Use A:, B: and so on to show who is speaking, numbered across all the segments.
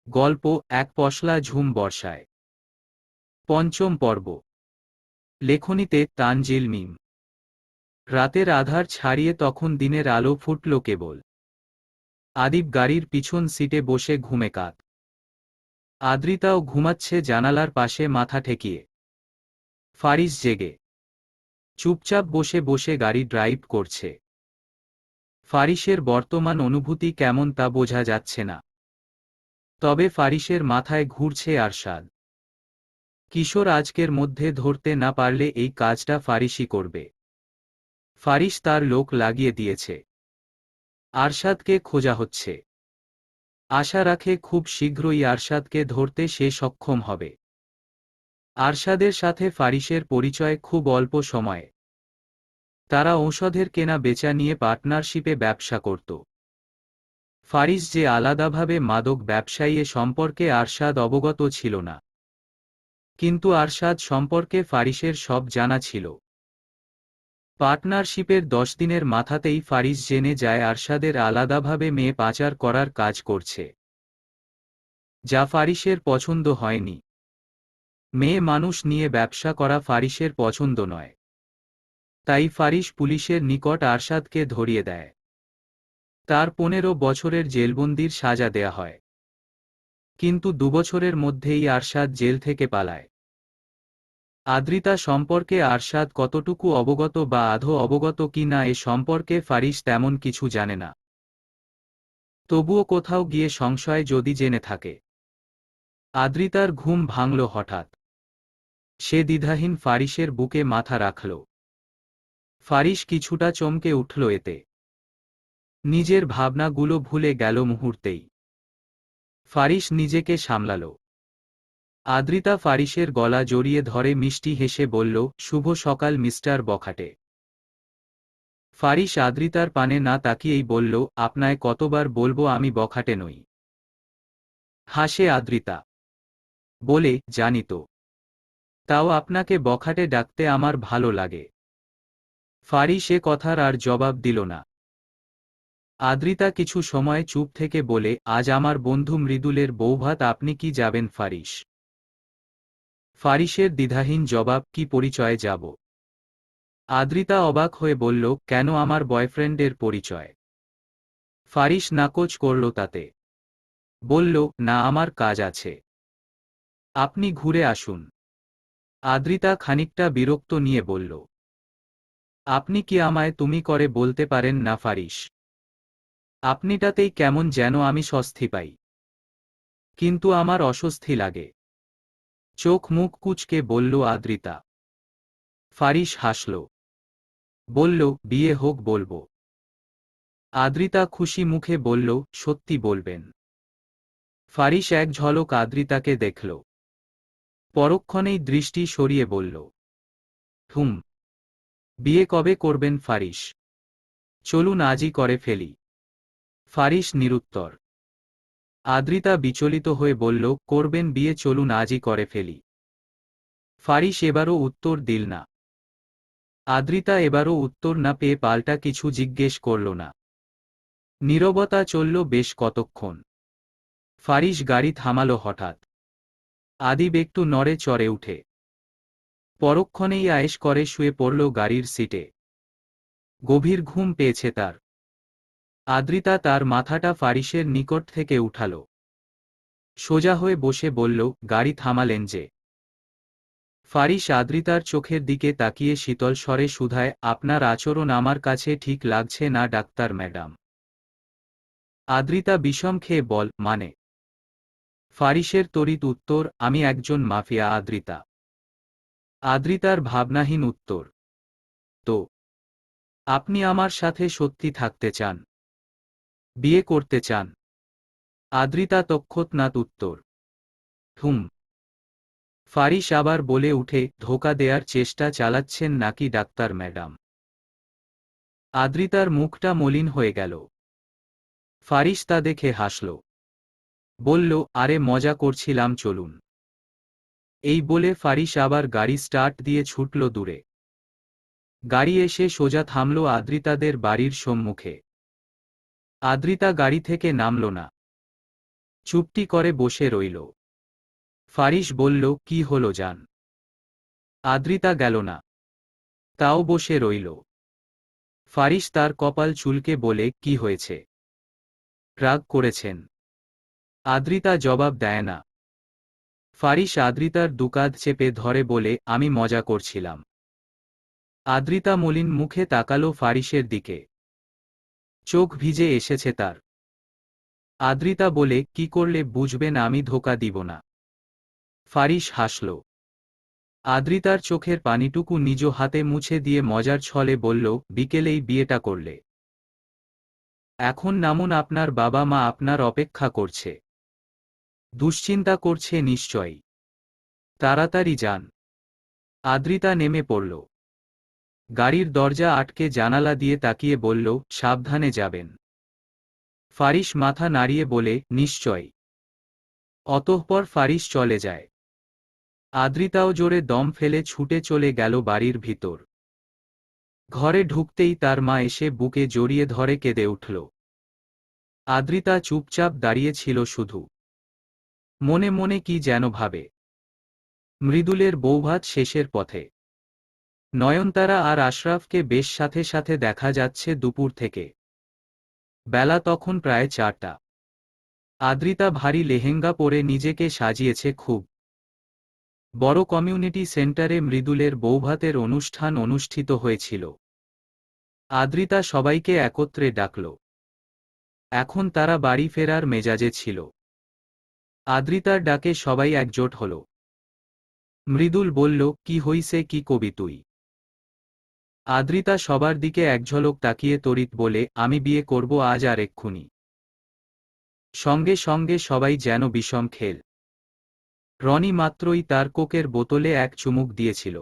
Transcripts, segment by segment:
A: গল্প এক পশলা ঝুম বর্ষায়। পঞ্চম পর্ব। লেখনীতে তানজিল মিম। রাতের আধার ছাড়িয়ে তখন দিনের আলো ফুটল কেবল। আদিব গাড়ির পিছন সিটে বসে ঘুমে কাত। আদ্রিতাও ঘুমাচ্ছে জানালার পাশে মাথা ঠেকিয়ে। ফারিস জেগে চুপচাপ বসে বসে গাড়ি ড্রাইভ করছে। ফারিসের বর্তমান অনুভূতি কেমন তা বোঝা যাচ্ছে না, তবে ফারিসের মাথায় ঘুরছে আরশাদ। কিশোর আজকের মধ্যে ধরতে না পারলে এই কাজটা ফারিসই করবে। ফারিস তার লোক লাগিয়ে দিয়েছে। আরশাদকে খোঁজা হচ্ছে। আশা রাখে খুব শীঘ্রই আরশাদকে ধরতে সে সক্ষম হবে। আরশাদের সাথে ফারিসের পরিচয় খুব অল্প সময়ে। তারা ঔষধের কেনা বেচা নিয়ে পার্টনারশিপে ব্যবসা করত। ফারিস যে আলাদাভাবে মাদক ব্যবসায়ী এ সম্পর্কে আরশাদ অবগত ছিল না, কিন্তু আরশাদ সম্পর্কে ফারিসের সব জানা ছিল। পার্টনারশিপের 10 দিনের মাথাতেই ফারিস জেনে যায় আরশাদের আলাদাভাবে মেয়ে পাচার করার কাজ করছে, যা ফারিসের পছন্দ হয়নি। মেয়ে মানুষ নিয়ে ব্যবসা করা ফারিসের পছন্দ নয়। তাই ফারিস পুলিশের নিকট আরশাদকে ধরিয়ে দেয়। তার 15 বছরের জেলবন্দির সাজা দেয়া হয়। কিন্তু 2 বছরের মধ্যেই আরশাদ জেল থেকে পালায়। আদ্রিতা সম্পর্কে আরশাদ কতটুকু অবগত বা আধো অবগত কি না এ সম্পর্কে ফারিস তেমন কিছু জানে না। তবুও কোথাও গিয়ে সংশয় যদি জেনে থাকে। আদ্রিতার ঘুম ভাঙল হঠাৎ। সে দ্বিধাহীন ফারিসের বুকে মাথা রাখল। ফারিস কিছুটা চমকে উঠল এতে। নিজের ভাবনাগুলো ভুলে গেল মুহূর্তেই। ফারিস নিজেকে সামলাল। আদ্রিতা ফারিসের গলা জড়িয়ে ধরে মিষ্টি হেসে বলল, শুভ সকাল মিস্টার বখাটে। ফারিস আদ্রিতার পানে না তাকিয়েই বলল, আপনায় কতবার বলবো আমি বখাটে নই। হাসে আদ্রিতা। বলে, জানি তো। তাও আপনাকে বখাটে ডাকতে আমার ভালো লাগে। ফারিস এ কথার আর জবাব দিল না। আদ্রিতা কিছু সময় চুপ থেকে বলে, আজ আমার বন্ধু মৃদুলের বৌভাত, আপনি কি যাবেন ফারিস? ফারিসের দ্বিধাহীন জবাব, কি পরিচয়ে যাব? আদ্রিতা অবাক হয়ে বলল, কেন, আমার বয়ফ্রেন্ডের পরিচয়? ফারিস নাকচ করল তাতে। বলল, না, আমার কাজ আছে। আপনি ঘুরে আসুন। আদ্রিতা খানিকটা বিরক্ত নিয়ে বলল, আপনি কি আমায় তুমি করে বলতে পারেন না ফারিস? আপনিটাতেই কেমন যেন আমি স্বস্তি পাই। কিন্তু আমার অস্বস্তি লাগে। চোখ মুখ কুঁচকে বলল আদ্রিতা। ফারিস হাসল। বলল, বিয়ে হোক বলবো। আদ্রিতা খুশি মুখে বলল, সত্যি বলবেন? ফারিস এক ঝলক আদ্রিতাকে দেখল। পরক্ষণেই দৃষ্টি সরিয়ে বলল, হুম। বিয়ে কবে করবেন ফারিস? চলুন আজই করে ফেলি। ফারিস নিরুত্তর। আদ্রিতা বিচলিত হয়ে বলল, করবেন বিয়ে, চলুন আজই করে ফেলি। ফারিস এবারও উত্তর দিল না। আদ্রিতা এবারও উত্তর না পেয়ে পাল্টা কিছু জিজ্ঞেস করল না। নীরবতা চলল বেশ কতক্ষণ। ফারিস গাড়ি থামাল হঠাৎ। আদিব একটু নড়ে চড়ে উঠে। পরক্ষণেই আয়েশ করে শুয়ে পড়ল গাড়ির সিটে। গভীর ঘুম পেয়েছে তার। আদ্রিতা তার মাথাটা ফারিসের নিকট থেকে উঠাল। সোজা হয়ে বসে বলল, গাড়ি থামালেন যে? ফারিস আদ্রিতার চোখের দিকে তাকিয়ে শীতল স্বরে শুধায়, আপনার আচরণ আমার কাছে ঠিক লাগছে না ডাক্তার ম্যাডাম। আদ্রিতা বিষম খেয়ে বল, মানে? ফারিসের তড়িৎ উত্তর, আমি একজন মাফিয়া। আদ্রিতা। আদ্রিতার ভাবনাহীন উত্তর, তো আপনি আমার সাথে সত্যি থাকতে চান? বিয়ে করতে চান? আদ্রিতা তৎক্ষণাৎ উত্তর, হুম। ফারিস আবার বলে উঠে, ধোঁকা দেয়ার চেষ্টা চালাচ্ছেন নাকি ডাক্তার ম্যাডাম? আদ্রিতার মুখটা মলিন হয়ে গেল। ফারিস তা দেখে হাসল। বলল, আরে মজা করছিলাম, চলুন। এই বলে ফারিস আবার গাড়ি স্টার্ট দিয়ে ছুটল দূরে। গাড়ি এসে সোজা থামল আদ্রিতাদের বাড়ির সম্মুখে। আদ্রিতা গাড়ি থেকে নামল না। চুপটি করে বসে রইল। ফারিস বলল, কি হলো জান? আদ্রিতা গেল না, তাও বসে রইল। ফারিস তার কপাল চুলকে বলে, কি হয়েছে? রাগ করেছেন? আদ্রিতা জবাব দেয় না। ফারিস আদ্রিতার দুকাঁধ চেপে ধরে বলে, আমি মজা করছিলাম। আদ্রিতা মলিন মুখে তাকালো ফারিসের দিকে। চোখ ভিজে এসেছে তার। আদ্রিতা বলে, কি করলে বুঝবেন আমি ধোঁকা দিব না? ফারিস হাসল। আদ্রিতার চোখের পানিটুকু নিজ হাতে মুছে দিয়ে মজার ছলে বলল, বিকেলেই বিয়েটা করলে? এখন নামুন, আপনার বাবা মা আপনার অপেক্ষা করছে। দুশ্চিন্তা করছে নিশ্চয়ই। তাড়াতাড়ি যান। আদ্রিতা নেমে পড়ল। গাড়ির দরজা আটকে জানালা দিয়ে তাকিয়ে বলল, সাবধানে যাবেন। ফারিস মাথা নাড়িয়ে বলে, নিশ্চয়। অতঃপর ফারিস চলে যায়। আদ্রিতাও জোরে দম ফেলে ছুটে চলে গেল বাড়ির ভিতর। ঘরে ঢুকতেই তার মা এসে বুকে জড়িয়ে ধরে কেঁদে উঠল। আদ্রিতা চুপচাপ দাঁড়িয়ে ছিল শুধু। মনে মনে কি যেন ভাবে। মৃদুলের বৌভাত শেষের পথে। নয়নতারা আর আশরাফকে বেশ সাথে সাথে দেখা যাচ্ছে দুপুর থেকে। বেলা তখন প্রায় 4টা। আদ্রিতা ভারী লেহেঙ্গা পরে নিজেকে সাজিয়েছে খুব। বড় কমিউনিটি সেন্টারে মৃদুলের বৌভাতের অনুষ্ঠান অনুষ্ঠিত হয়েছিল। আদ্রিতা সবাইকে একত্রে ডাকল। এখন তারা বাড়ি ফেরার মেজাজে ছিল। আদ্রিতার ডাকে সবাই একজোট হল। মৃদুল বলল, কি হইছে, কি কবি তুই? আদ্রিতা সবার দিকে একঝলক তাকিয়ে তড়িৎ বলে, আমি বিয়ে করব আজ আর এক্ষুনি। সঙ্গে সঙ্গে সবাই যেন বিষম খেল। রনি মাত্রই তার কোকের বোতলে এক চুমুক দিয়েছিল।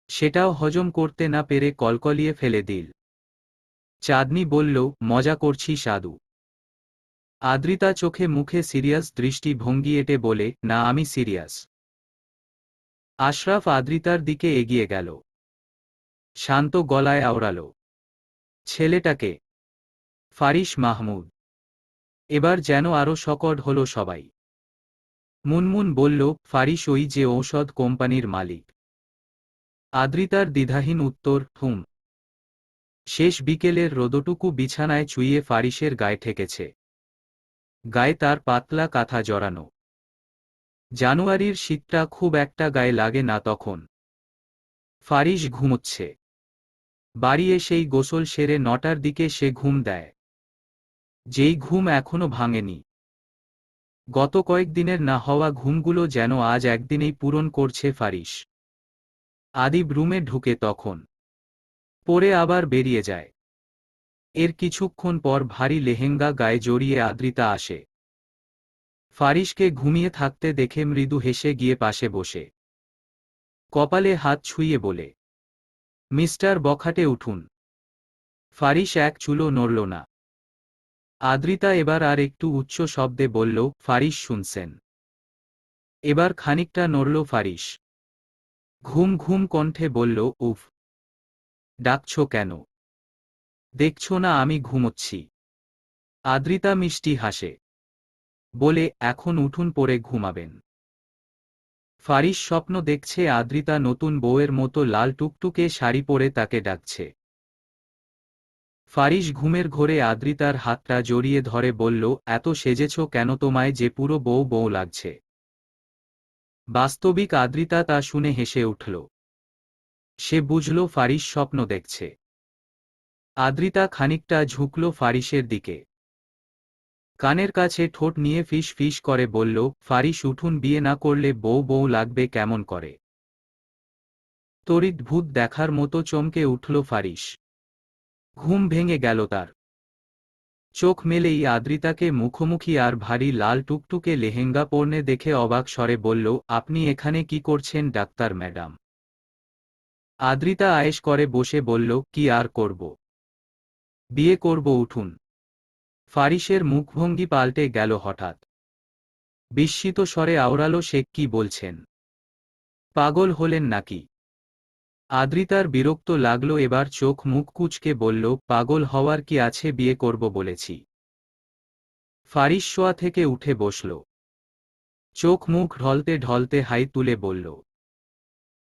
A: সেটাও হজম করতে না পেরে কলকলিয়ে ফেলে দিল। চাঁদনি বলল, মজা করছি সাধু। আদ্রিতা চোখে মুখে সিরিয়াস দৃষ্টি ভঙ্গি এঁটে বলে, না আমি সিরিয়াস। আশরাফ আদ্রিতার দিকে এগিয়ে গেল। শান্ত গলায় আওড়াল, ছেলেটাকে? ফারিস মাহমুদ। এবার যেন আরো সকট হল সবাই। মুনমুন বলল, ফারিস ওই যে ঔষধ কোম্পানির মালিক। আদ্রিতার দ্বিধাহীন উত্তর, হুম। শেষ বিকেলের রোদটুকু বিছানায় চুইয়ে ফারিসের গায়ে ঠেকেছে। গায়ে তার পাতলা কাঁথা জড়ানো। জানুয়ারির শীতটা খুব একটা গায়ে লাগে না তখন। ফারিস ঘুমোচ্ছে। বাড়ি এসেই গোসল সেরে 9টার দিকে সে ঘুম দেয়। যেই ঘুম এখনো ভাঙেনি। গত কয়েকদিনের না হওয়া ঘুমগুলো যেন আজ একদিনেই পূরণ করছে ফারিস। আদিব রুমে ঢুকে তখন পরে আবার বেরিয়ে যায়। এর কিছুক্ষণ পর ভারী লেহেঙ্গা গায়ে জড়িয়ে আদ্রিতা আসে। ফারিসকে ঘুমিয়ে থাকতে দেখে মৃদু হেসে গিয়ে পাশে বসে কপালে হাত ছুঁয়ে বলে, মিস্টার বখাটে উঠুন। ফারিস এক চুলও নড়ল না। আদ্রিতা এবার আর একটু উচ্চ শব্দে বলল, ফারিস শুনছেন? এবার খানিকটা নড়ল ফারিস। ঘুম ঘুম কণ্ঠে বলল, উফ। ডাকছ কেন? দেখছ না আমি ঘুমোচ্ছি? আদ্রিতা মিষ্টি হাসে। বলে, এখন উঠুন, পরে ঘুমাবেন। ফারিস স্বপ্ন দেখছে আদ্রিতা নতুন বউয়ের মতো লাল টুকটুকে শাড়ি পরে তাকে ডাকছে। ফারিস ঘুমের ঘোরে আদ্রিতার হাতটা জড়িয়ে ধরে বলল, এত সেজেছ কেন, তোমায় যে পুরো বউ বউ লাগছে। বাস্তবিক আদ্রিতা তা শুনে হেসে উঠল। সে বুঝল ফারিস স্বপ্ন দেখছে। আদ্রিতা খানিকটা ঝুঁকল ফারিসের দিকে। কানের কাছে ঠোঁট নিয়ে ফিস ফিস করে বলল, ফারিস উঠুন, বিয়ে না করলে বউ বউ লাগবে কেমন করে? তড়িৎ ভূত দেখার মতো চমকে উঠল ফারিস। ঘুম ভেঙে গেল তার। চোখ মেলেই আদ্রিতাকে মুখোমুখি আর ভারী লাল টুকটুকে লেহেঙ্গা পরনে দেখে অবাক স্বরে বলল, আপনি এখানে কি করছেন ডাক্তার ম্যাডাম? আদ্রিতা আয়েশ করে বসে বলল, কি আর করব? বিয়ে করব, উঠুন। ফারিসের মুখভঙ্গি পাল্টে গেল হঠাৎ। বিস্মিত স্বরে আওড়ালো, সে কি বলছেন? পাগল হলেন নাকি? আদ্রিতার বিরক্ত লাগলো, এবার চোখ মুখ কুঁচকে বলল, পাগল হওয়ার কি আছে, বিয়ে করব বলেছি। ফারিস শোয়া থেকে উঠে বসল। চোখ মুখ ঢলতে ঢলতে হাই তুলে বলল,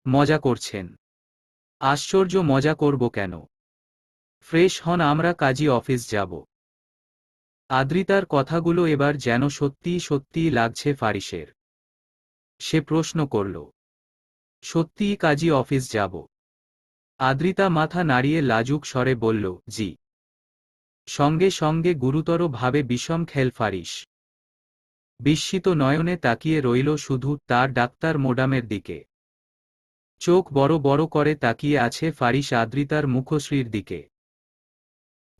A: মজা করছেন? আশ্চর্য, মজা করব কেন? ফ্রেশ হন, আমরা কাজী অফিস যাব। আদ্রিতার কথাগুলো এবার যেন সত্যিই সত্যিই লাগছে ফারিসের। সে প্রশ্ন করল, সত্যিই কাজী অফিস যাব? আদ্রিতা মাথা নাড়িয়ে লাজুক স্বরে বলল, জি। সঙ্গে সঙ্গে গুরুতর ভাবে বিষম খেল ফারিস। বিস্মিত নয়নে তাকিয়ে রইল শুধু তার ডাক্তার মোডামের দিকে। চোখ বড় বড় করে তাকিয়ে আছে ফারিস আদ্রিতার মুখশ্রীর দিকে।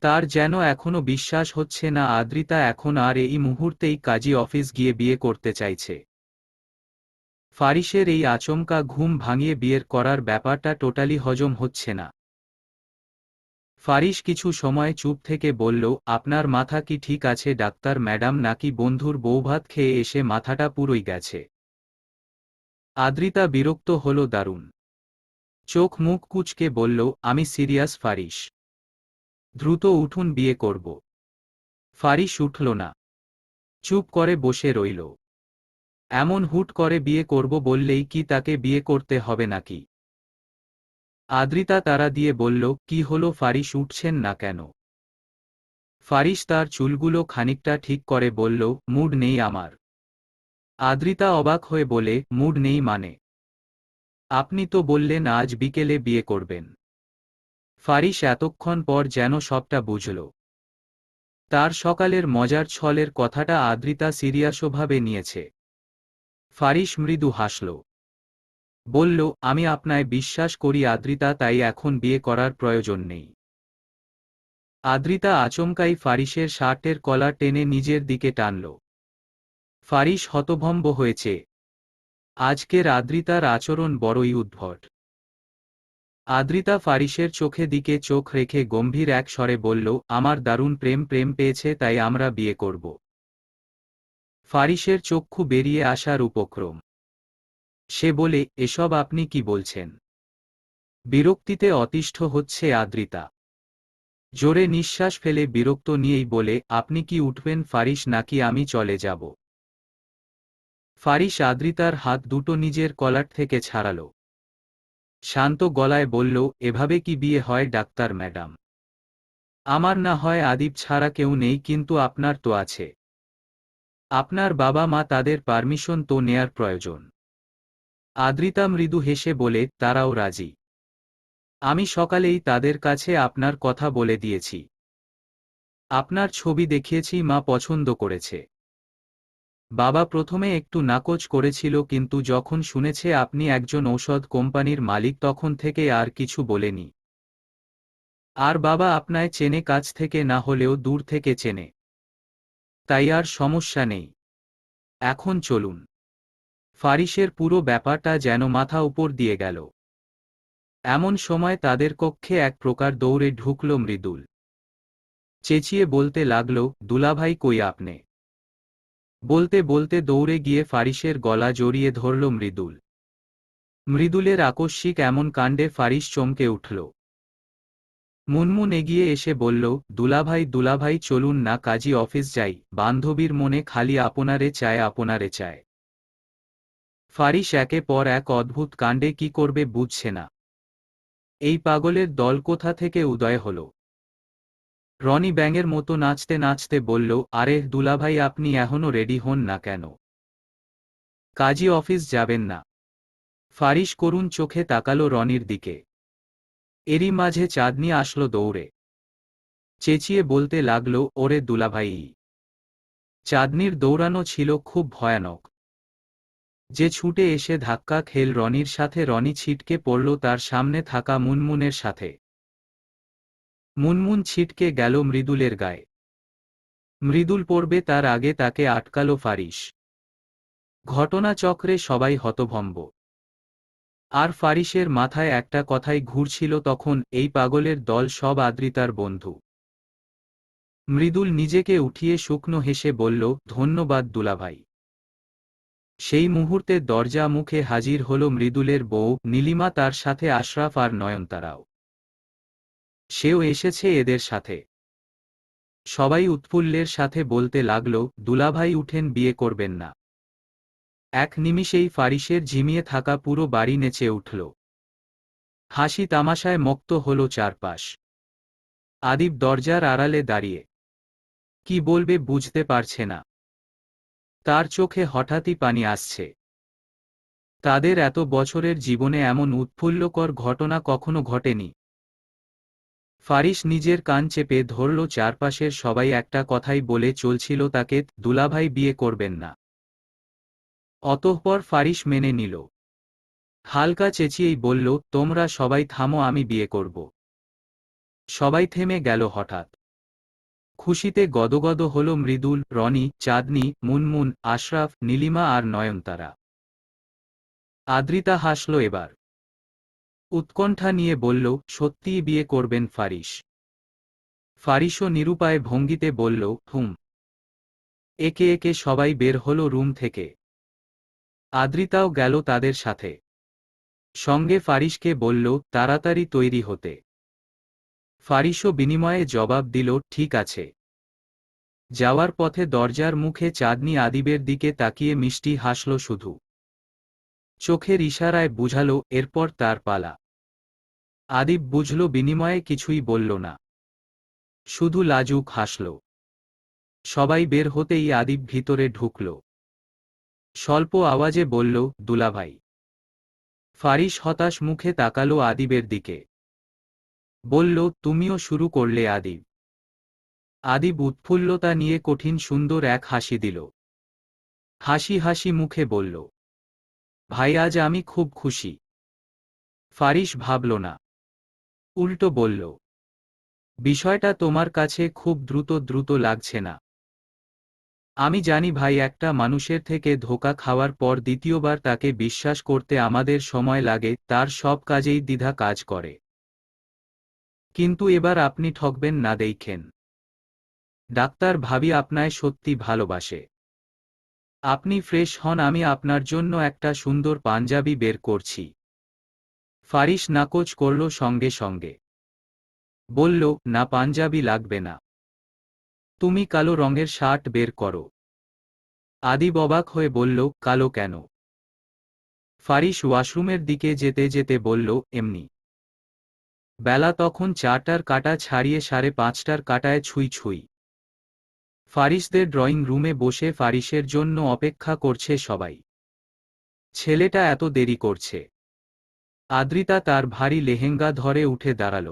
A: তার যেন এখনো বিশ্বাস হচ্ছে না আদ্রিতা এখন আর এই মুহূর্তেই কাজী অফিস গিয়ে বিয়ে করতে চাইছে। ফারিসের এই আচমকা ঘুম ভাঙিয়ে বিয়ের করার ব্যাপারটা টোটালি হজম হচ্ছে না। ফারিস কিছু সময় চুপ থেকে বলল, আপনার মাথা কি ঠিক আছে ডাক্তার ম্যাডাম, নাকি বন্ধুর বউভাত খেয়ে এসে মাথাটা পুরোই গেছে? আদ্রিতা বিরক্ত হল দারুণ। চোখ মুখ কুঁচকে বলল, আমি সিরিয়াস ফারিস। দ্রুত উঠুন, বিয়ে করব। ফারিস উঠল না, চুপ করে বসে রইল। এমন হুট করে বিয়ে করব বললেই কি তাকে বিয়ে করতে হবে নাকি? আদ্রিতা তাড়া দিয়ে বলল, কি হলো ফারিস, উঠছেন না কেন? ফারিস তার চুলগুলো খানিকটা ঠিক করে বলল, মুড নেই আমার। আদ্রিতা অবাক হয়ে বলে, মুড নেই মানে? আপনি তো বললেন আজ বিকেলে বিয়ে করবেন। ফারিস এতক্ষণ পর যেন সবটা বুঝল। তার সকালের মজার ছলের কথাটা আদ্রিতা সিরিয়াসভাবে নিয়েছে। ফারিস মৃদু হাসল। বলল, আমি আপনায় বিশ্বাস করি আদ্রিতা, তাই এখন বিয়ে করার প্রয়োজন নেই। আদ্রিতা আচমকাই ফারিসের শার্টের কলার টেনে নিজের দিকে টানল। ফারিস হতভম্ব হয়েছে। আজকের আদ্রিতার আচরণ বড়ই উদ্ভট। আদ্রিতা ফারিসের চোখে দিকে চোখ রেখে গম্ভীর এক স্বরে বলল, আমার দারুণ প্রেম পেয়েছে, তাই আমরা বিয়ে করব। ফারিসের চক্ষু বেরিয়ে আসার উপক্রম। সে বলে, এসব আপনি কি বলছেন? বিরক্তিতে অতিষ্ঠ হচ্ছে আদ্রিতা। জোরে নিঃশ্বাস ফেলে বিরক্ত নিয়েই বলে, আপনি কি উঠবেন ফারিস, নাকি আমি চলে যাব? ফারিস আদ্রিতার হাত দুটো নিজের কলার থেকে ছাড়াল। শান্ত গলায় বলল, এভাবে কি বিয়ে হয় ডাক্তার ম্যাডাম? আমার না হয় আদিব ছাড়া কেউ নেই, কিন্তু আপনার তো আছে। আপনার বাবা মা, তাদের পারমিশন তো নেয়ার প্রয়োজন। আদ্রিতা মৃদু হেসে বলে, তারাও রাজি। আমি সকালেই তাদের কাছে আপনার কথা বলে দিয়েছি। আপনার ছবি দেখিয়েছি, মা পছন্দ করেছে। বাবা প্রথমে একটু নাকচ করেছিল, কিন্তু যখন শুনেছে আপনি একজন ঔষধ কোম্পানির মালিক তখন থেকে আর কিছু বলেনি। আর বাবা আপনায় চেনে, কাছ থেকে না হলেও দূর থেকে চেনে। তাই আর সমস্যা নেই। এখন চলুন। ফারিসের পুরো ব্যাপারটা যেন মাথা উপর দিয়ে গেল। এমন সময় তাদের কক্ষে এক প্রকার দৌড়ে ঢুকল মৃদুল। চেঁচিয়ে বলতে লাগল, দুলাভাই কই আপনি? বলতে বলতে দৌড়ে গিয়ে ফারিসের গলা জড়িয়ে ধরল মৃদুল। মৃদুলের আকস্মিক এমন কাণ্ডে ফারিস চমকে উঠল। মুনমুন এগিয়ে এসে বলল, দুলাভাই চলুন না কাজী অফিস যাই, বান্ধবীর মনে খালি আপনারে চায়। ফারিস একে পর এক অদ্ভুত কাণ্ডে কি করবে বুঝছে না। এই পাগলের দল কোথা থেকে উদয় হল? রনি ব্যাঙের মতো নাচতে নাচতে বলল, আরে দুলাভাই, আপনি এখনো রেডি হন না কেন? কাজী অফিস যাবেন না? ফারিস করুণ চোখে তাকালো রনির দিকে। এরই মাঝে চাঁদনি আসলো দৌড়ে। চেঁচিয়ে বলতে লাগল, ওরে দুলাভাই। চাঁদনির দৌড়ানো ছিল খুব ভয়ানক। যে ছুটে এসে ধাক্কা খেল রনির সাথে, রনি ছিটকে পড়ল তার সামনে থাকা মুনমুনের সাথে। মুনমুন ছিটকে গেল মৃদুলের গায়ে। মৃদুল পড়বে তার আগে তাকে আটকালো ফারিস। ঘটনাচক্রে সবাই হতভম্ব। আর ফারিসের মাথায় একটা কথাই ঘুরছিল তখন, এই পাগলের দল সব আদ্রিতার বন্ধু। মৃদুল নিজেকে উঠিয়ে শুকনো হেসে বলল, ধন্যবাদ দুলাভাই। সেই মুহূর্তে দরজা মুখে হাজির হল মৃদুলের বউ নীলিমা, তার সাথে আশরাফ আর নয়নতারাও। সেও এসেছে এদের সাথে। সবাই উৎফুল্লের সাথে বলতে লাগল, দুলাভাই উঠেন, বিয়ে করবেন না। এক নিমিষেই ফারিসের ঝিমিয়ে থাকা পুরো বাড়ি নেচে উঠল। হাসি তামাশায় মুক্ত হল চারপাশ। আদিব দরজার আড়ালে দাঁড়িয়ে কি বলবে বুঝতে পারছে না। তার চোখে হঠাৎই পানি আসছে। তাদের এত বছরের জীবনে এমন উৎফুল্লকর ঘটনা কখনো ঘটেনি। ফারিস নিজের কান চেপে ধরল। চারপাশের সবাই একটা কথাই বলে চলছিল তাকে, দুলাভাই বিয়ে করবেন না। অতঃপর ফারিস মেনে নিল। হালকা চেঁচিয়েই বলল, তোমরা সবাই থামো, আমি বিয়ে করব। সবাই থেমে গেল হঠাৎ। খুশিতে গদগদ হল মৃদুল, রনি, চাঁদনি, মুনমুন, আশরাফ, নীলিমা আর নয়নতারা। আদ্রিতা হাসল এবার। উৎকণ্ঠা নিয়ে বলল, সত্যিই বিয়ে করবেন ফারিস? ফারিসও নিরুপায় ভঙ্গিতে বলল, হুম। একে একে সবাই বের হল রুম থেকে। আদ্রিতাও গেল তাদের সাথে। সঙ্গে ফারিসকে বলল, তাড়াতাড়ি তৈরি হতে। ফারিসও বিনিময়ে জবাব দিল, ঠিক আছে। যাওয়ার পথে দরজার মুখে চাঁদনি আদিবের দিকে তাকিয়ে মিষ্টি হাসল শুধু। চোখের ইশারায় বুঝালো এরপর তার পালা। আদিব বুঝল, বিনিময়ে কিছুই বলল না, শুধু লাজুক হাসল। সবাই বের হতেই আদিব ভিতরে ঢুকল। স্বল্প আওয়াজে বলল, দুলাভাই। ফারিস হতাশ মুখে তাকালো আদিবের দিকে। বলল, তুমিও শুরু করলে আদিব? আদিব উৎফুল্লতা নিয়ে কঠিন সুন্দর এক হাসি দিল। হাসি হাসি মুখে বলল, ভাই আজ আমি খুব খুশি। ফারিস ভাবল না, উল্টো বলল, বিষয়টা তোমার কাছে খুব দ্রুত দ্রুত লাগছে না? আমি জানি ভাই, একটা মানুষের থেকে ধোঁকা খাওয়ার পর দ্বিতীয়বার তাকে বিশ্বাস করতে আমাদের সময় লাগে, তার সব কাজেই দ্বিধা কাজ করে। কিন্তু এবার আপনি ঠকবেন না দেখেন। ডাক্তার ভাবি আপনায় সত্যি ভালোবাসে। আপনি ফ্রেশ হন, আমি আপনার জন্য একটা সুন্দর পাঞ্জাবি বের করছি। ফারিস নাকচ করল সঙ্গে সঙ্গে। বলল, না, পাঞ্জাবি লাগবে না। তুমি কালো রঙের শার্ট বের করো। আদিব অবাক হয়ে বলল, কালো কেন? ফারিস ওয়াশরুমের দিকে যেতে যেতে বলল, এমনি। বেলা তখন 4টার কাঁটা ছাড়িয়ে 5:30টার কাঁটায় ছুঁই ছুঁই। ফারিসদের ড্রয়িং রুমে বসে ফারিসের জন্য অপেক্ষা করছে সবাই। ছেলেটা এত দেরি করছে। আদ্রিতা তার ভারী লেহেঙ্গা ধরে উঠে দাঁড়াল।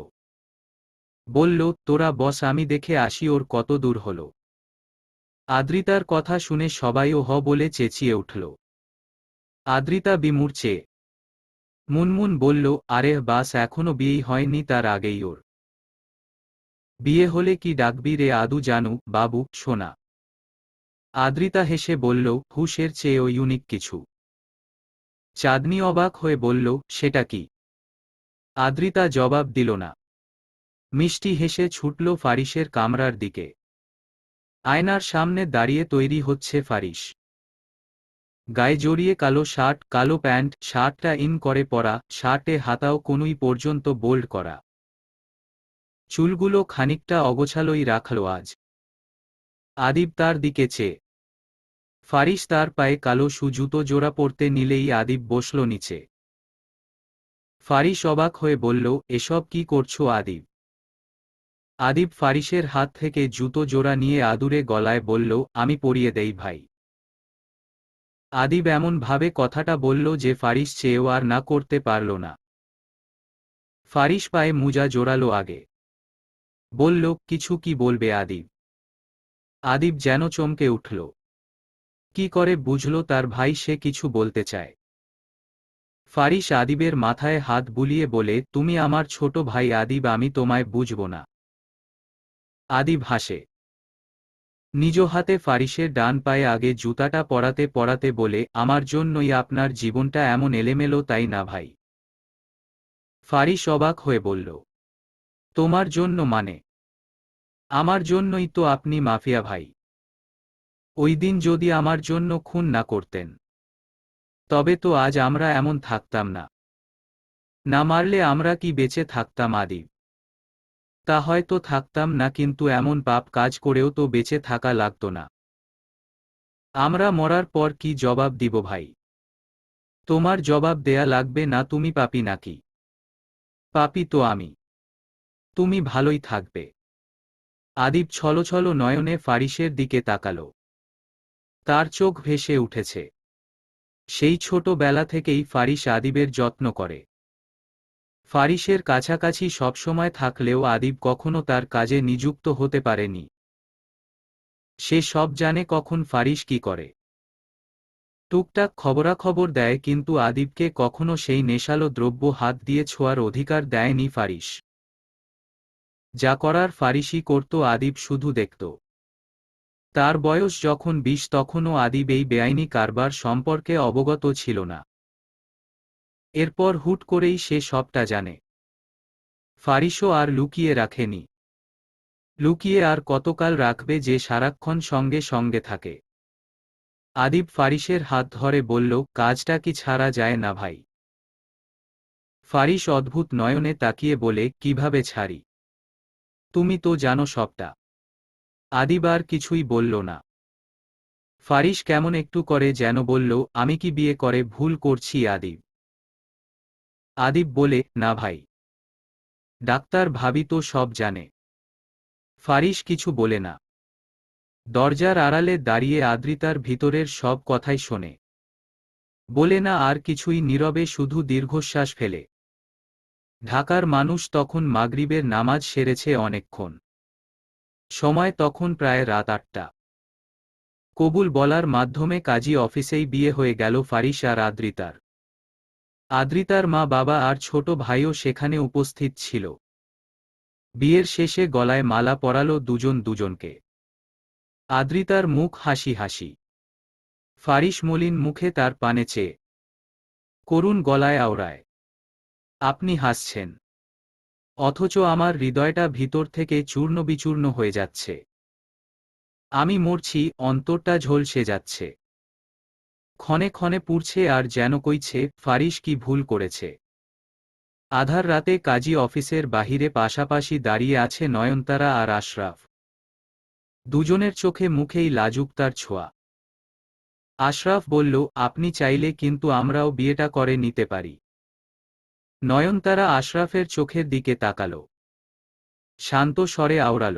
A: বলল, তোরা বস, আমি দেখে আসি ওর কত দূর হল। আদ্রিতার কথা শুনে সবাই ও হ বলে চেঁচিয়ে উঠল। আদ্রিতা বিমূঢ় চেয়ে। মুনমুন বলল, আরে বাস, এখনো বিয়েই হয়নি, তার আগেই ওর বিয়ে হলে কি ডাকবি রে আদু জানু, বাবু, সোনা? আদ্রিতা হেসে বলল, হুশের চেয়েও ইউনিক কিছু। চাঁদনি অবাক হয়ে বলল, সেটা কি? আদ্রিতা জবাব দিল না। মিষ্টি হেসে ছুটল ফারিসের কামরার দিকে। আয়নার সামনে দাঁড়িয়ে তৈরি হচ্ছে ফারিস। গায়ে জড়িয়ে কালো শার্ট, কালো প্যান্ট, শার্টটা ইন করে পরা, শার্টে হাতাও কনুই পর্যন্ত বোল্ড করা। চুলগুলো খানিকটা অগোছালোই রাখল আজ। আদিব তার দিকে চেয়ে। ফারিস তার পায়ে কালো জুতো জোড়া পরতে নিলেই আদিব বসল নিচে। ফারিস অবাক হয়ে বলল, এসব কি করছো আদিব? আদিব ফারিসের হাত থেকে জুতো জোড়া নিয়ে আদুরে গলায় বলল, আমি পরিয়ে দেই ভাই। আদিব এমন ভাবে কথাটা বলল যে ফারিস চেয়েও আর না করতে পারল না। ফারিস পায়ে মুজা জোড়ালো আগে। বলল, কিছু কি বলবে আদিব? আদিব যেন চমকে উঠল। কি করে বুঝল তার ভাই সে কিছু বলতে চায়? ফারিস আদিবের মাথায় হাত বুলিয়ে বলে, তুমি আমার ছোট ভাই আদিব, আমি তোমায় বুঝব না। আদিব হাসে। নিজ হাতে ফারিসের ডান পায়ে আগে জুতাটা পরাতে পরাতে বলে, আমার জন্যই আপনার জীবনটা এমন এলেমেলো, তাই না ভাই? ফারিস অবাক হয়ে বলল, তোমার জন্য মানে? আমার জন্যই তো আপনি মাফিয়া ভাই। ওই দিন যদি আমার জন্য খুন না করতেন, তবে তো আজ আমরা এমন থাকতাম না। না মারলে আমরা কি বেঁচে থাকতাম আদিব? তা হয়তো থাকতাম না, কিন্তু এমন পাপ কাজ করেও তো বেঁচে থাকা লাগতো না। আমরা মরার পর কি জবাব দিব ভাই? তোমার জবাব দেয়া লাগবে না। তুমি পাপী নাকি? পাপী তো আমি। তুমি ভালোই থাকবে। আদিব ছলছল নয়নে ফারিসের দিকে তাকাল। তার চোখ ভেসে উঠেছে। সেই ছোটবেলা থেকেই ফারিস আদিবের যত্ন করে। ফারিসের কাছাকাছি সবসময় থাকলেও আদিব কখনো তার কাজে নিযুক্ত হতে পারেনি। সে সব জানে কখন ফারিস কি করে। টুকটাক খবরাখবর দেয়, কিন্তু আদিবকে কখনো সেই নেশালো দ্রব্য হাত দিয়ে ছোঁয়ার অধিকার দেয়নি ফারিস। যা করার ফারিসই করত, আদিব শুধু দেখত। তার বয়স যখন 20 তখনও আদিব এই বেআইনি কারবার সম্পর্কে অবগত ছিল না। এরপর হুট করেই সে সবটা জানে। ফারিসও আর লুকিয়ে রাখেনি। লুকিয়ে আর কতকাল রাখবে, যে সারাক্ষণ সঙ্গে সঙ্গে থাকে। আদিব ফারিসের হাত ধরে বলল, কাজটা কি ছাড়া যায় না ভাই? ফারিস অদ্ভুত নয়নে তাকিয়ে বলে, কিভাবে ছাড়ি? তুমি তো জানো সবটা। আদিব আর কিছুই বলল না। ফারিস কেমন একটু করে যেন বলল, আমি কি বিয়ে করে ভুল করছি আদিব? আদিব বলে, না ভাই। ডাক্তার ভাবি তো সব জানে। ফারিস কিছু বলে না। দরজার আড়ালে দাঁড়িয়ে আদ্রিতার ভিতরের সব কথাই শোনে। বলে না আর কিছুই, নীরবে শুধু দীর্ঘশ্বাস ফেলে। ঢাকার মানুষ তখন মাগরিবের নামাজ সেরেছে অনেকক্ষণ। সময় তখন প্রায় রাত 8টা। কবুল বলার মাধ্যমে কাজী অফিসেই বিয়ে হয়ে গেল ফারিস আর আদ্রিতার। আদ্রিতার মা বাবা আর ছোট ভাইও সেখানে উপস্থিত ছিল। বিয়ের শেষে গলায় মালা পরালো দুজন দুজনকে। আদ্রিতার মুখ হাসি হাসি। ফারিস মলিন মুখে তার পানে চেয়ে করুণ গলায় আওড়ায়, আপনি হাসছেন, অথচ আমার হৃদয়টা ভিতর থেকে চূর্ণ বিচূর্ণ হয়ে যাচ্ছে। আমি মরছি, অন্তরটা ঝলসে যাচ্ছে। ক্ষণে ক্ষণে পুড়ছে আর যেন কইছে, ফারিস কি ভুল করেছে। আধার রাতে কাজী অফিসের বাহিরে পাশাপাশি দাঁড়িয়ে আছে নয়নতারা আর আশরাফ। দুজনের চোখে মুখেই লাজুকতার ছোঁয়া। আশরাফ বলল, আপনি চাইলে কিন্তু আমরাও বিয়েটা করে নিতে পারি। নয়নতারা আশরাফের চোখের দিকে তাকাল। শান্ত স্বরে আওড়াল,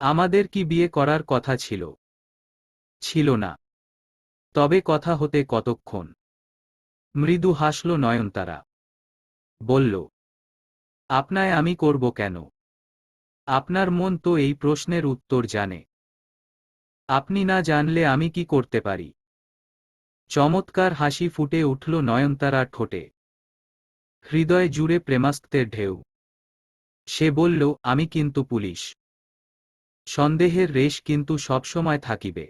A: আমাদের কি বিয়ে করার কথা ছিল? ছিল না। তবে কথা হতে কতক্ষণ? মৃদু হাসল নয়নতারা। বলল, আপনায় আমি করব কেন? আপনার মন তো এই প্রশ্নের উত্তর জানে। আপনি না জানলে আমি কি করতে পারি? চমৎকার হাসি ফুটে উঠল নয়নতারার ঠোঁটে। হৃদয় জুড়ে প্রেমাস্ত্রের ঢেউ। সে বলল, আমি কিন্তু পুলিশ। সন্দেহের রেশ কিন্তু সবসময় থাকিবে।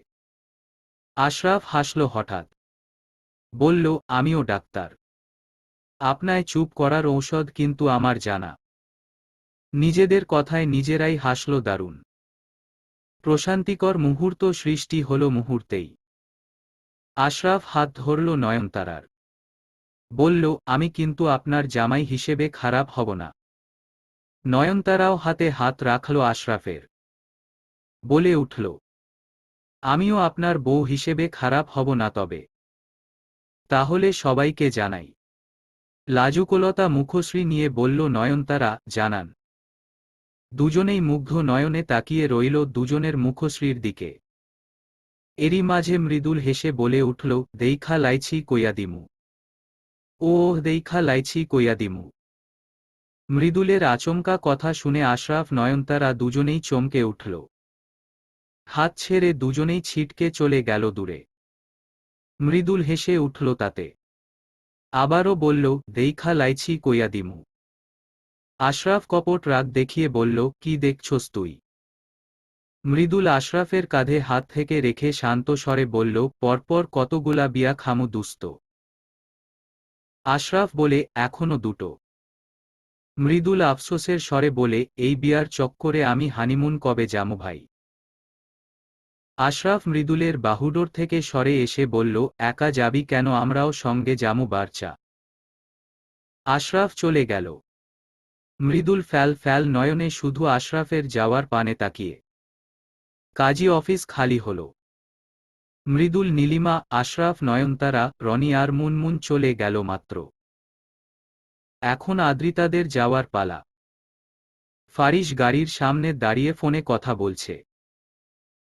A: আশরাফ হাসল হঠাৎ। বলল, আমিও ডাক্তার। আপনায় চুপ করার ঔষধ কিন্তু আমার জানা। নিজেদের কথায় নিজেরাই হাসল। দারুণ প্রশান্তিকর মুহূর্ত সৃষ্টি হল মুহূর্তেই। আশরাফ হাত ধরল নয়নতারার। বলল, আমি কিন্তু আপনার জামাই হিসেবে খারাপ হব না। নয়নতারাও হাতে হাত রাখল আশরাফের। বলে উঠল, আমিও আপনার বউ হিসেবে খারাপ হব না। তবে তাহলে সবাইকে জানাই। লাজুকলতা মুখশ্রী নিয়ে বলল নয়নতারা, জানান। দুজনেই মুগ্ধ নয়নে তাকিয়ে রইল দুজনের মুখশ্রীর দিকে। এরই মাঝে মৃদুল হেসে বলে উঠল, দেইখা লাইছি কইয়া দিমু। ও দেইখা লাইছি কইয়া দিমু। মৃদুলের আচমকা কথা শুনে আশরাফ নয়নতারা দুজনেই চমকে উঠল। হাত ছেড়ে দুজনেই ছিটকে চলে গেল দূরে। মৃদুল হেসে উঠল তাতে। আবারও বলল, দেইখা লাইছি কইয়া দিমু। আশরাফ কপট রাগ দেখিয়ে বলল, কি দেখছস তুই? মৃদুল আশরাফের কাঁধে হাত থেকে রেখে শান্ত স্বরে বলল, পরপর কতগুলা বিয়া খামু দুস্ত। আশরাফ বলে, এখনো দুটো। মৃদুল আফসোসের স্বরে বলে, এই বিয়ার চক্করে আমি হানিমুন কবে যামু ভাই? আশরাফ মৃদুলের বাহুডোর থেকে সরে এসে বলল, একা যাবি কেন? আমরাও সঙ্গে যামু বারচা। আশরাফ চলে গেল। মৃদুল ফ্যাল ফ্যাল নয়নে শুধু আশরাফের যাওয়ার পানে তাকিয়ে। কাজী অফিস খালি হল। মৃদুল, নীলিমা, আশরাফ, নয়নতারা, রনি আর মুনমুন চলে গেল মাত্র। এখন আদ্রিতাদের যাওয়ার পালা। ফারিস গাড়ির সামনে দাঁড়িয়ে ফোনে কথা বলছে।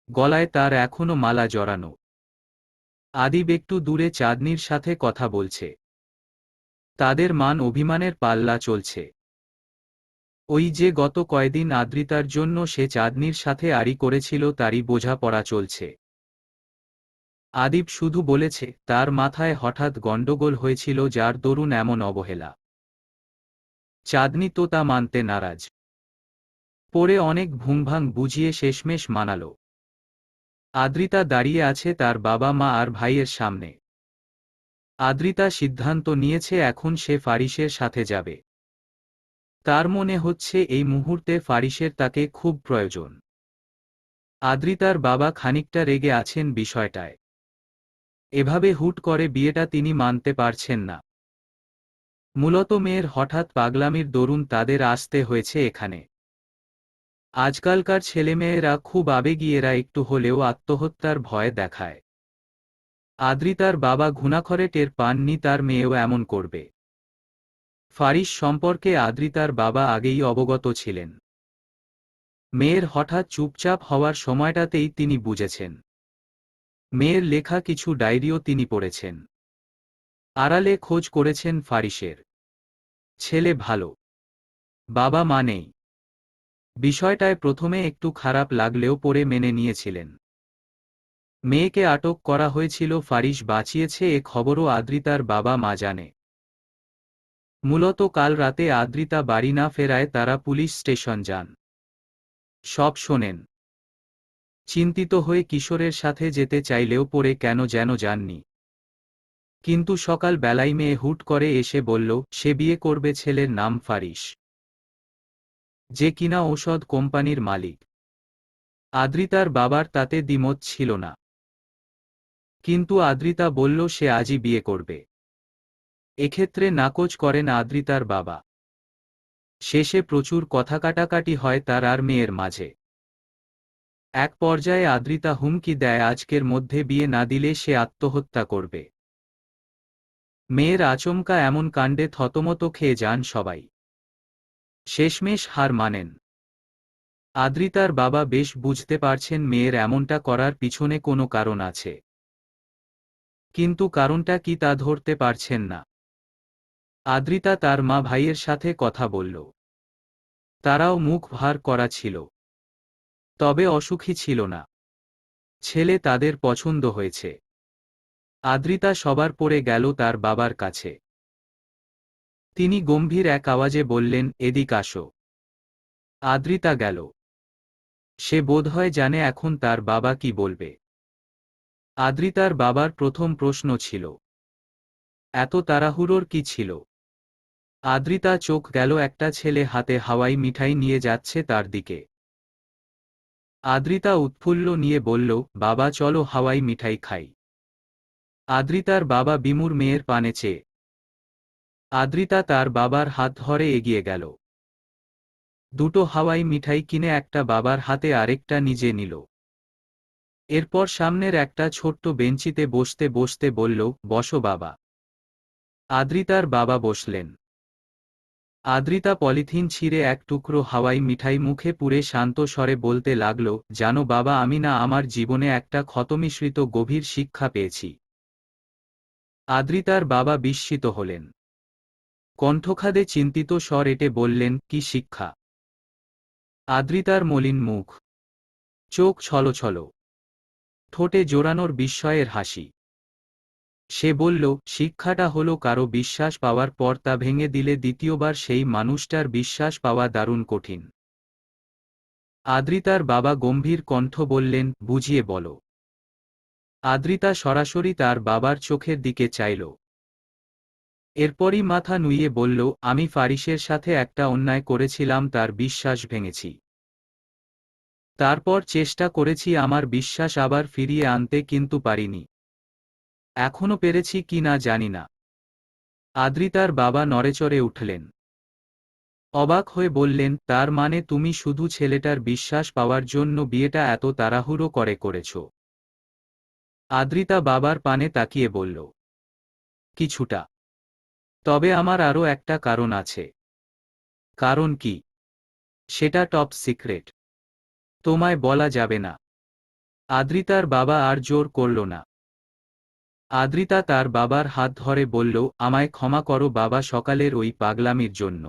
A: গলায় তার এখনো মালা জড়ানো। আদিব একটু দূরে চাঁদনির সাথে কথা বলছে। তাদের মান অভিমানের পাল্লা চলছে। ওই যে গত কয়দিন আদ্রিতার জন্য সে চাঁদনির সাথে আড়ি করেছিল তারই বোঝাপড়া চলছে। আদিব শুধু বলেছে তার মাথায় হঠাৎ গণ্ডগোল হয়েছিল যার দরুন এমন অবহেলা। চাঁদনি তো তা মানতে নারাজ। পরে অনেক ভুংভাং বুঝিয়ে শেষমেশ মানাল। আদ্রিতা দাঁড়িয়ে আছে তার বাবা মা আর ভাইয়ের সামনে। আদ্রিতা সিদ্ধান্ত নিয়েছে এখন সে ফারিসের সাথে যাবে। তার মনে হচ্ছে এই মুহূর্তে ফারিসের তাকে খুব প্রয়োজন। আদ্রিতার বাবা খানিকটা রেগে আছেন বিষয়টায়। এভাবে হুট করে বিয়েটা তিনি মানতে পারছেন না। মূলত মেয়ের হঠাৎ পাগলামির দরুন তাদের আসতে হয়েছে এখানে। আজকালকার ছেলেমেয়েরা খুব আবেগী, এরা একটু হলেও আত্মহত্যার ভয় দেখায়। আদ্রিতার বাবা ঘুণাক্ষরে টের পাননি তার মেয়েও এমন করবে। ফারিস সম্পর্কে আদ্রিতার বাবা আগেই অবগত ছিলেন। মেয়ের হঠাৎ চুপচাপ হওয়ার সময়টাতেই তিনি বুঝেছেন। মেয়ের লেখা কিছু ডায়েরিও তিনি পড়েছেন। আড়ালে খোঁজ করেছেন ফারিসের। ছেলে ভালো, বাবা মা নেই। বিষয়টায় প্রথমে একটু খারাপ লাগলেও পরে মেনে নিয়েছিলেন। মেয়েকে আটক করা হয়েছিল, ফারিস বাঁচিয়েছে এ খবরও আদ্রিতার বাবা মা জানে। মূলত কাল রাতে আদ্রিতা বাড়ি না ফেরায় তারা পুলিশ স্টেশন যান। সব শোনেন। চিন্তিত হয়ে কিশোরের সাথে যেতে চাইলেও পরে কেন যেন যাননি। কিন্তু সকাল বেলায় মেয়ে হুট করে এসে বলল সে বিয়ে করবে। ছেলের নাম ফারিস, যে কিনা ঔষধ কোম্পানির মালিক। আদ্রিতার বাবার তাতে দ্বিমত ছিল না। কিন্তু আদ্রিতা বলল সে আজই বিয়ে করবে। এক্ষেত্রে নাকচ করেন আদ্রিতার বাবা। শেষে প্রচুর কথা কাটাকাটি হয় তার আর মেয়ের মাঝে। এক পর্যায়ে আদ্রিতা হুমকি দেয় আজকের মধ্যে বিয়ে না দিলে সে আত্মহত্যা করবে। মেয়ের আচমকা এমন কাণ্ডে থতমত খেয়ে যান সবাই। শেষমেশ হার মানেন। আদ্রিতার বাবা বেশ বুঝতে পারছেন মেয়ের এমনটা করার পিছনে কোনো কারণ আছে, কিন্তু কারণটা কি তা ধরতে পারছেন না। আদ্রিতা তার মা ভাইয়ের সাথে কথা বলল। তারাও মুখ ভার করা ছিল, তবে অসুখী ছিল না। ছেলে তাদের পছন্দ হয়েছে। আদ্রিতা সবার পড়ে গেল তার বাবার কাছে। তিনি গম্ভীর এক আওয়াজে বললেন এদিক আসো। আদ্রিতা গেল। সে বোধহয় জানে এখন তার বাবা কি বলবে। আদ্রিতার বাবার প্রথম প্রশ্ন ছিল এত তাড়াহুড়োর কি ছিল। আদ্রিতা চোখ গেল একটা ছেলে হাতে হাওয়াই মিঠাই নিয়ে যাচ্ছে তার দিকে। আদ্রিতা উৎফুল্ল নিয়ে বলল বাবা চলো হাওয়াই মিঠাই খাই। আদ্রিতার বাবা বিমূঢ় মেয়ের পানে চেয়ে। আদ্রিতা তার বাবার হাত ধরে এগিয়ে গেল। দুটো হাওয়াই মিঠাই কিনে একটা বাবার হাতে আরেকটা নিজে নিল। এরপর সামনের একটা ছোট্ট বেঞ্চিতে বসতে বসতে বলল বসো বাবা। আদ্রিতার বাবা বসলেন। আদ্রিতা পলিথিন ছিঁড়ে এক টুকরো হাওয়াই মিঠাই মুখে পুরে শান্ত স্বরে বলতে লাগল জানো বাবা, আমি না আমার জীবনে একটা ক্ষতমিশ্রিত গভীর শিক্ষা পেয়েছি। আদ্রিতার বাবা বিস্মিত হলেন। কণ্ঠখাদে চিন্তিত স্বর এঁটে বললেন কি শিক্ষা। আদ্রিতার মলিন মুখ, চোখ ছলছল, ঠোঁটে জোরানোর বিস্ময়ের হাসি। সে বলল শিক্ষাটা হলো কারো বিশ্বাস পাওয়ার পর তা ভেঙে দিলে দ্বিতীয়বার সেই মানুষটার বিশ্বাস পাওয়া দারুণ কঠিন। আদ্রিতার বাবা গম্ভীর কণ্ঠ বললেন বুঝিয়ে বলো। আদ্রিতা সরাসরি তার বাবার চোখের দিকে চাইল। এরপরই মাথা নুইয়ে বলল আমি ফারিসের সাথে একটা অন্যায় করেছিলাম, তার বিশ্বাস ভেঙেছি। তারপর চেষ্টা করেছি আমার বিশ্বাস আবার ফিরিয়ে আনতে, কিন্তু পারিনি। এখনো পেরেছি কি না জানি না। আদ্রিতার বাবা নড়েচড়ে উঠলেন। অবাক হয়ে বললেন, তার মানে তুমি শুধু ছেলেটার বিশ্বাস পাওয়ার জন্য বিয়েটা এত তাড়াহুড়ো করেছ? আদ্রিতা বাবার পানে তাকিয়ে বলল, কিছুটা। তবে আমার আরও একটা কারণ আছে। কারণ কি? সেটা টপ সিক্রেট। তোমায় বলা যাবে না। আদ্রিতার বাবা আর জোর করল না। আদ্রিতা তার বাবার হাত ধরে বলল, আমায় ক্ষমা করো বাবা, সকালের ওই পাগলামির জন্য।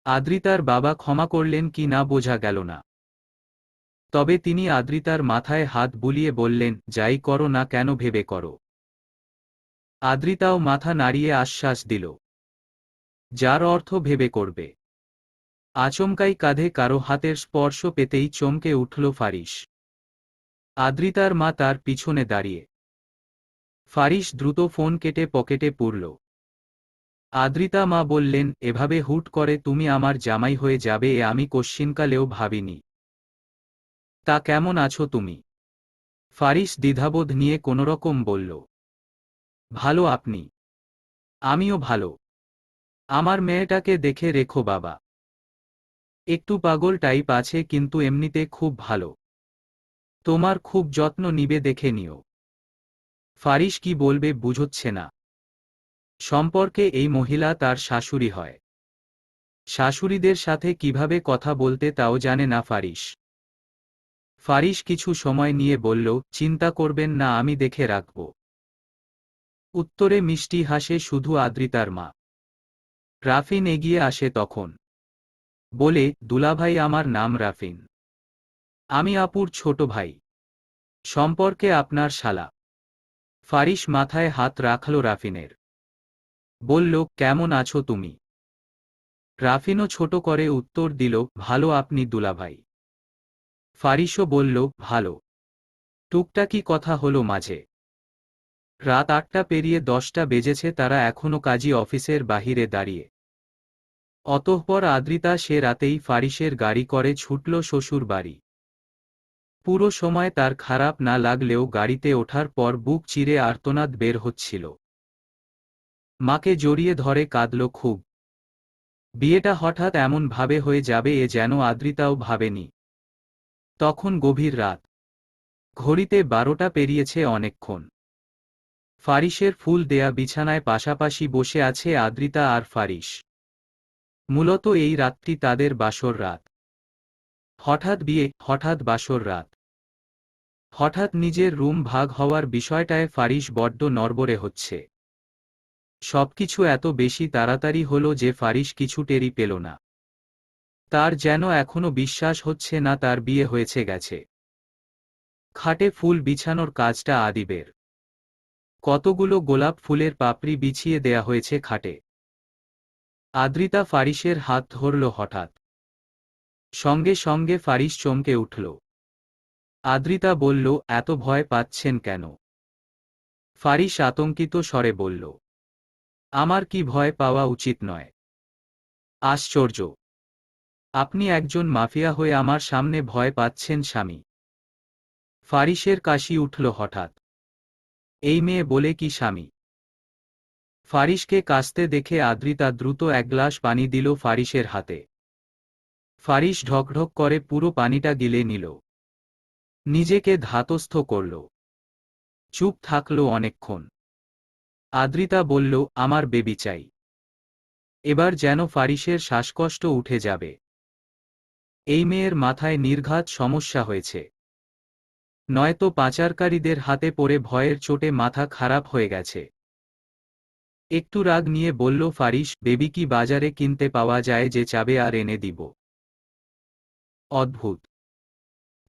A: আদ্রিতার বাবা ক্ষমা করলেন কি না বোঝা গেল না। তবে তিনি আদ্রিতার মাথায় হাত বুলিয়ে বললেন, যাই করো না কেন ভেবে করো। আদ্রিতাও মাথা নাড়িয়ে আশ্বাস দিল, যার অর্থ ভেবে করবে। আচমকাই কাঁধে কারো হাতের স্পর্শ পেতেই চমকে উঠল ফারিস। আদ্রিতার মা তার পিছনে দাঁড়িয়ে। ফারিস দ্রুত ফোন কেটে পকেটে পুরল। আদ্রিতা মা বললেন, এভাবে হুট করে তুমি আমার জামাই হয়ে যাবে এ আমি কশ্চিনকালেও ভাবিনি। তা কেমন আছো তুমি? ফারিস দ্বিধাবোধ নিয়ে কোনোরকম বলল, ভালো। আপনি? আমিও ভালো। আমার মেয়েটাকে দেখে রেখো বাবা। একটু পাগল টাইপ আছে কিন্তু এমনিতে খুব ভালো। তোমার খুব যত্ন নিবে দেখে নিও। ফারিস কি বলবে বুঝচ্ছে না। সম্পর্কে এই মহিলা তার শাশুড়ি হয়। শাশুড়িদের সাথে কিভাবে কথা বলতে তাও জানে না ফারিস। ফারিস কিছু সময় নিয়ে বলল, চিন্তা করবেন না, আমি দেখে রাখব। উত্তরে মিষ্টি হাসে শুধু আদ্রিতার মা। রাফিন এগিয়ে আসে তখন। বলে, দুলাভাই আমার নাম রাফিন। আমি আপুর ছোট ভাই। সম্পর্কে আপনার শালা। ফারিস মাথায় হাত রাখল রাফিনের। বলল, কেমন আছো তুমি? রাফিনও ছোট করে উত্তর দিল, ভালো। আপনি দুলাভাই? ফারিসও বলল, ভালো। টুকটাকি কথা হলো মাঝে। রাত 8টা পেরিয়ে 10টা বেজেছে, তারা এখনো কাজী অফিসের বাহিরে দাঁড়িয়ে। অতঃপর আদ্রিতা সে রাতেই ফারিসের গাড়ি করে ছুটল শ্বশুর বাড়ি। পুরো সময় তার খারাপ না লাগলেও গাড়িতে ওঠার পর বুক চিরে আর্তনাদ বের হচ্ছিল। মাকে জড়িয়ে ধরে কাঁদল খুব। বিয়েটা হঠাৎ এমন ভাবে হয়ে যাবে এ যেন আদ্রিতাও ভাবেনি। তখন গভীর রাত। ঘড়িতে 12টা পেরিয়েছে অনেকক্ষণ। ফারিসের ফুল দেয়া বিছানায় পাশাপাশি বসে আছে আদ্রিতা আর ফারিস। মূলত এই রাতটি তাদের বাসর রাত। হঠাৎ বিয়ে, হঠাৎ বাসর রাত। হঠাৎ নিজের রুম ভাগ হওয়ার বিষয়টায় ফারিস বড্ড নড়বড়ে হচ্ছে। সবকিছু এত বেশি তাড়াতাড়ি হলো যে ফারিস কিছু টেরই পেল না। তার যেন এখনো বিশ্বাস হচ্ছে না তার বিয়ে হয়েছে গেছে। খাটে ফুল বিছানোর কাজটা আদিবের। কতগুলো গোলাপ ফুলের পাপড়ি বিছিয়ে দেয়া হয়েছে খাটে। আদ্রিতা ফারিসের হাত ধরল হঠাৎ। সঙ্গে সঙ্গে ফারিস চমকে উঠল। আদ্রিতা বলল, এত ভয় পাচ্ছেন কেন? ফারিস আতঙ্কিত স্বরে বলল, আমার কি ভয় পাওয়া উচিত নয়? আশ্চর্য! আপনি একজন মাফিয়া হয়ে আমার সামনে ভয় পাচ্ছেন স্বামী? ফারিসের কাশি উঠল হঠাৎ। এই মেয়ে বলে কি স্বামী? ফারিসকে কাশতে দেখে আদ্রিতা দ্রুত এক গ্লাস পানি দিল ফারিসের হাতে। ফারিস ঢকঢক করে পুরো পানিটা গিলে নিল। নিজেকে ধাতস্থ করল। চুপ থাকল অনেকক্ষণ। আদ্রিতা বলল, আমার বেবি চাই। এবার যেন ফারিসের শ্বাসকষ্ট উঠে যাবে। এই মেয়ের মাথায় নির্ঘাত সমস্যা হয়েছে। নয়তো পাচারকারীদের হাতে পড়ে ভয়ের চোটে মাথা খারাপ হয়ে গেছে। একটু রাগ নিয়ে বলল ফারিস, বেবি কি বাজারে কিনতে পাওয়া যায় যে চাবে আর এনে দিব? অদ্ভুত!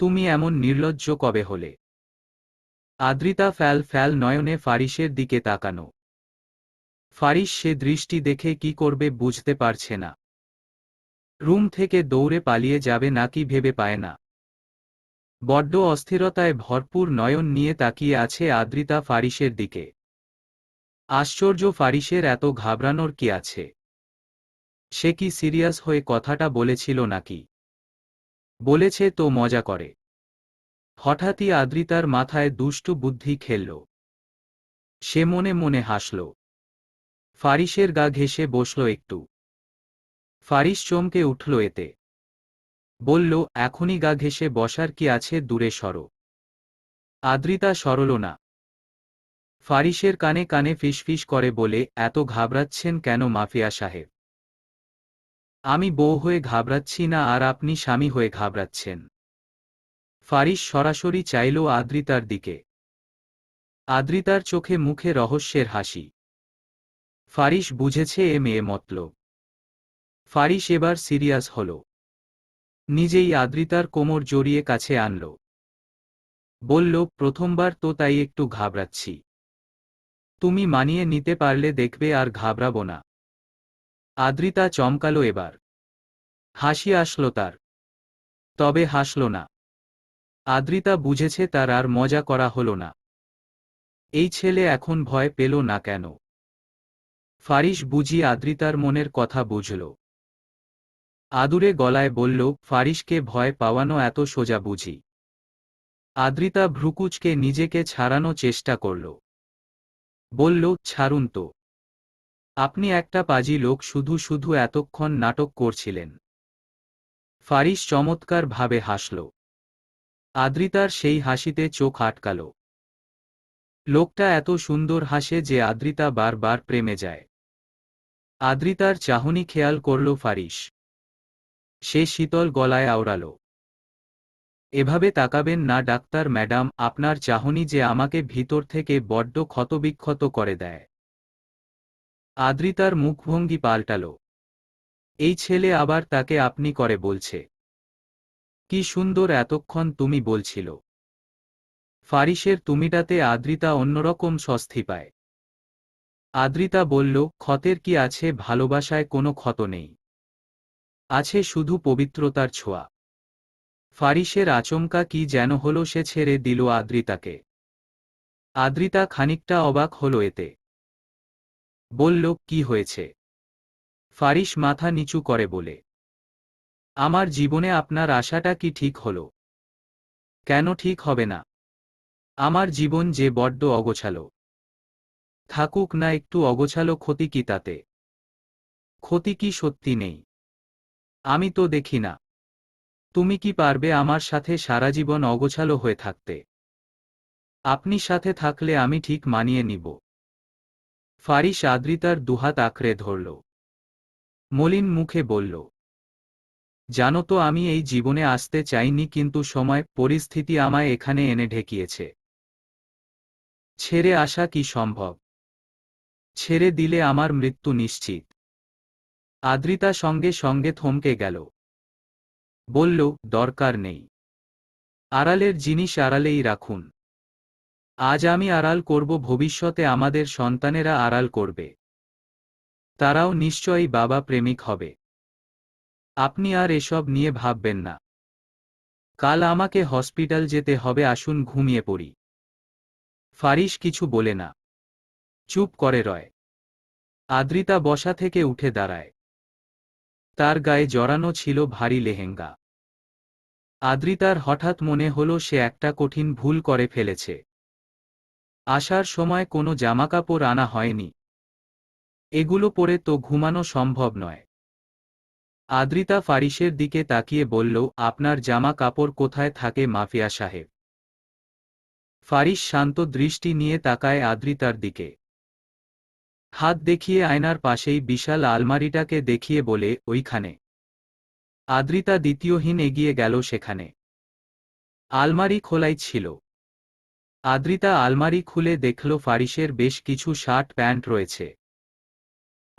A: তুমি এমন নির্লজ্জ কবে হলে? আদ্রিতা ফ্যাল ফ্যাল নয়নে ফারিসের দিকে তাকানো। ফারিস সে দৃষ্টি দেখে কি করবে বুঝতে পারছে না। রুম থেকে দৌড়ে পালিয়ে যাবে নাকি ভেবে পায় না। বড্ড অস্থিরতায় ভরপুর নয়ন নিয়ে তাকিয়ে আছে আদ্রিতা ফারিসের দিকে। আশ্চর্য, ফারিসের এত ঘাবড়ানোর কি আছে? সে কি সিরিয়াস হয়ে কথাটা বলেছিল নাকি? বলেছে তো মজা করে। হঠাৎই আদ্রিতার মাথায় দুষ্টু বুদ্ধি খেলল। সে মনে মনে হাসল। ফারিসের গা ঘেঁষে বসল একটু। ফারিস চমকে উঠল এতে। বলল, এখনই গা ঘেঁষে বসার কি আছে, দূরে সরো। আদ্রিতা সরল না। ফারিসের কানে কানে ফিসফিস করে বলে, এত ঘাবড়াচ্ছেন কেন মাফিয়া সাহেব? আমি বউ হয়ে ঘাবড়াচ্ছি না, আর আপনি স্বামী হয়ে ঘাবড়াচ্ছেন। ফারিস সরাসরি চাইল আদ্রিতার দিকে। আদ্রিতার চোখে মুখে রহস্যের হাসি। ফারিস বুঝেছে এ মেয়ে মতলব। ফারিস এবার সিরিয়াস হল। নিজেই আদ্রিতার কোমর জড়িয়ে কাছে আনল। বলল, প্রথমবার তো তাই একটু ঘাবড়াচ্ছি। তুমি মানিয়ে নিতে পারলে দেখবে আর ঘাবড়াবো না। আদ্রিতা চমকালো এবার। হাসি আসল তার। তবে হাসল না। আদ্রিতা বুঝেছে তার আর মজা করা হল না। এই ছেলে এখন ভয় পেল না কেন? ফারিস বুঝি আদ্রিতার মনের কথা বুঝল। আদুরে গলায় বলল, ফারিসকে ভয় পাওয়ানো এত সোজা বুঝি? আদ্রিতা ভ্রুকুচকে নিজেকে ছাড়ানো চেষ্টা করল। বলল, ছাড়ুন তো। আপনি একটা পাজি লোক, শুধু শুধু এতক্ষণ নাটক করছিলেন। ফারিস চমৎকার ভাবে হাসল। আদ্রিতার সেই হাসিতে চোখ আটকাল। লোকটা এত সুন্দর হাসে যে আদ্রিতা বারবার প্রেমে যায়। আদ্রিতার চাহনি খেয়াল করল ফারিস। সে শীতল গলায় আওড়াল, এভাবে তাকাবেন না ডাক্তার ম্যাডাম, আপনার চাহনি যে আমাকে ভিতর থেকে বড্ড ক্ষতবিক্ষত করে দেয়। আদ্রিতার মুখভঙ্গি পাল্টাল। এই ছেলে আবার তাকে আপনি করে বলছে। কি সুন্দর এতক্ষণ তুমি বলছিল। ফারিসের তুমিটাতে আদ্রিতা অন্যরকম স্বস্তি পায়। আদ্রিতা বলল, ক্ষতের কি আছে, ভালোবাসায় কোনো ক্ষত নেই। আছে শুধু পবিত্রতার ছোঁয়া। ফারিসের আচমকা কি যেন হলো, সে ছেড়ে দিল আদ্রিতাকে। আদ্রিতা খানিকটা অবাক হল এতে। বলল, কি হয়েছে? ফারিস মাথা নিচু করে বলে, আমার জীবনে আপনার আশাটা কি ঠিক হলো? কেন ঠিক হবে না? আমার জীবন যে বড্ড অগোছালো। থাকুক না একটু অগোছালো, ক্ষতি কি তাতে? ক্ষতি কি সত্যি নেই? আমি তো দেখি না। তুমি কি পারবে আমার সাথে সারা জীবন অগোছালো হয়ে থাকতে? আপনি সাথে থাকলে আমি ঠিক মানিয়ে নিব। ফারিস আদ্রিতার দুহাত আঁকড়ে ধরল। মলিন মুখে বলল, জানো তো আমি এই জীবনে আসতে চাইনি, কিন্তু সময় পরিস্থিতি আমায় এখানে এনে ঢেকিয়েছে। ছেড়ে আসা কি সম্ভব? ছেড়ে দিলে আমার মৃত্যু নিশ্চিত। আদ্রিতা সঙ্গে সঙ্গে থমকে গেল। বলল, দরকার নেই। আড়ালের জিনিস আড়ালেই রাখুন। আজ আমি আড়াল করব, ভবিষ্যতে আমাদের সন্তানেরা আড়াল করবে। তারাও নিশ্চয়ই বাবা প্রেমিক হবে। আপনি আর এসব নিয়ে ভাববেন না। কাল আমাকে হসপিটাল যেতে হবে, আসুন ঘুমিয়ে পড়ি। ফারিস কিছু বলে না। চুপ করে রয়। আদ্রিতা বসা থেকে উঠে দাঁড়ায়। তার গায়ে জড়ানো ছিল ভারী লেহেঙ্গা। আদ্রিতার হঠাৎ মনে হল সে একটা কঠিন ভুল করে ফেলেছে। আসার সময় কোনো জামাকাপড় আনা হয়নি। এগুলো পরে তো ঘুমানো সম্ভব নয়। আদ্রিতা ফারিসের দিকে তাকিয়ে বলল, আপনার জামা কাপড় কোথায় থাকে মাফিয়া সাহেব? ফারিস শান্ত দৃষ্টি নিয়ে তাকায় আদ্রিতার দিকে। হাত দেখিয়ে আয়নার পাশেই বিশাল আলমারিটাকে দেখিয়ে বলে, ওইখানে। আদ্রিতা দ্বিতীয়হীন এগিয়ে গেল সেখানে। আলমারি খোলাই ছিল। আদ্রিতা আলমারি খুলে দেখল ফারিসের বেশ কিছু শার্ট প্যান্ট রয়েছে।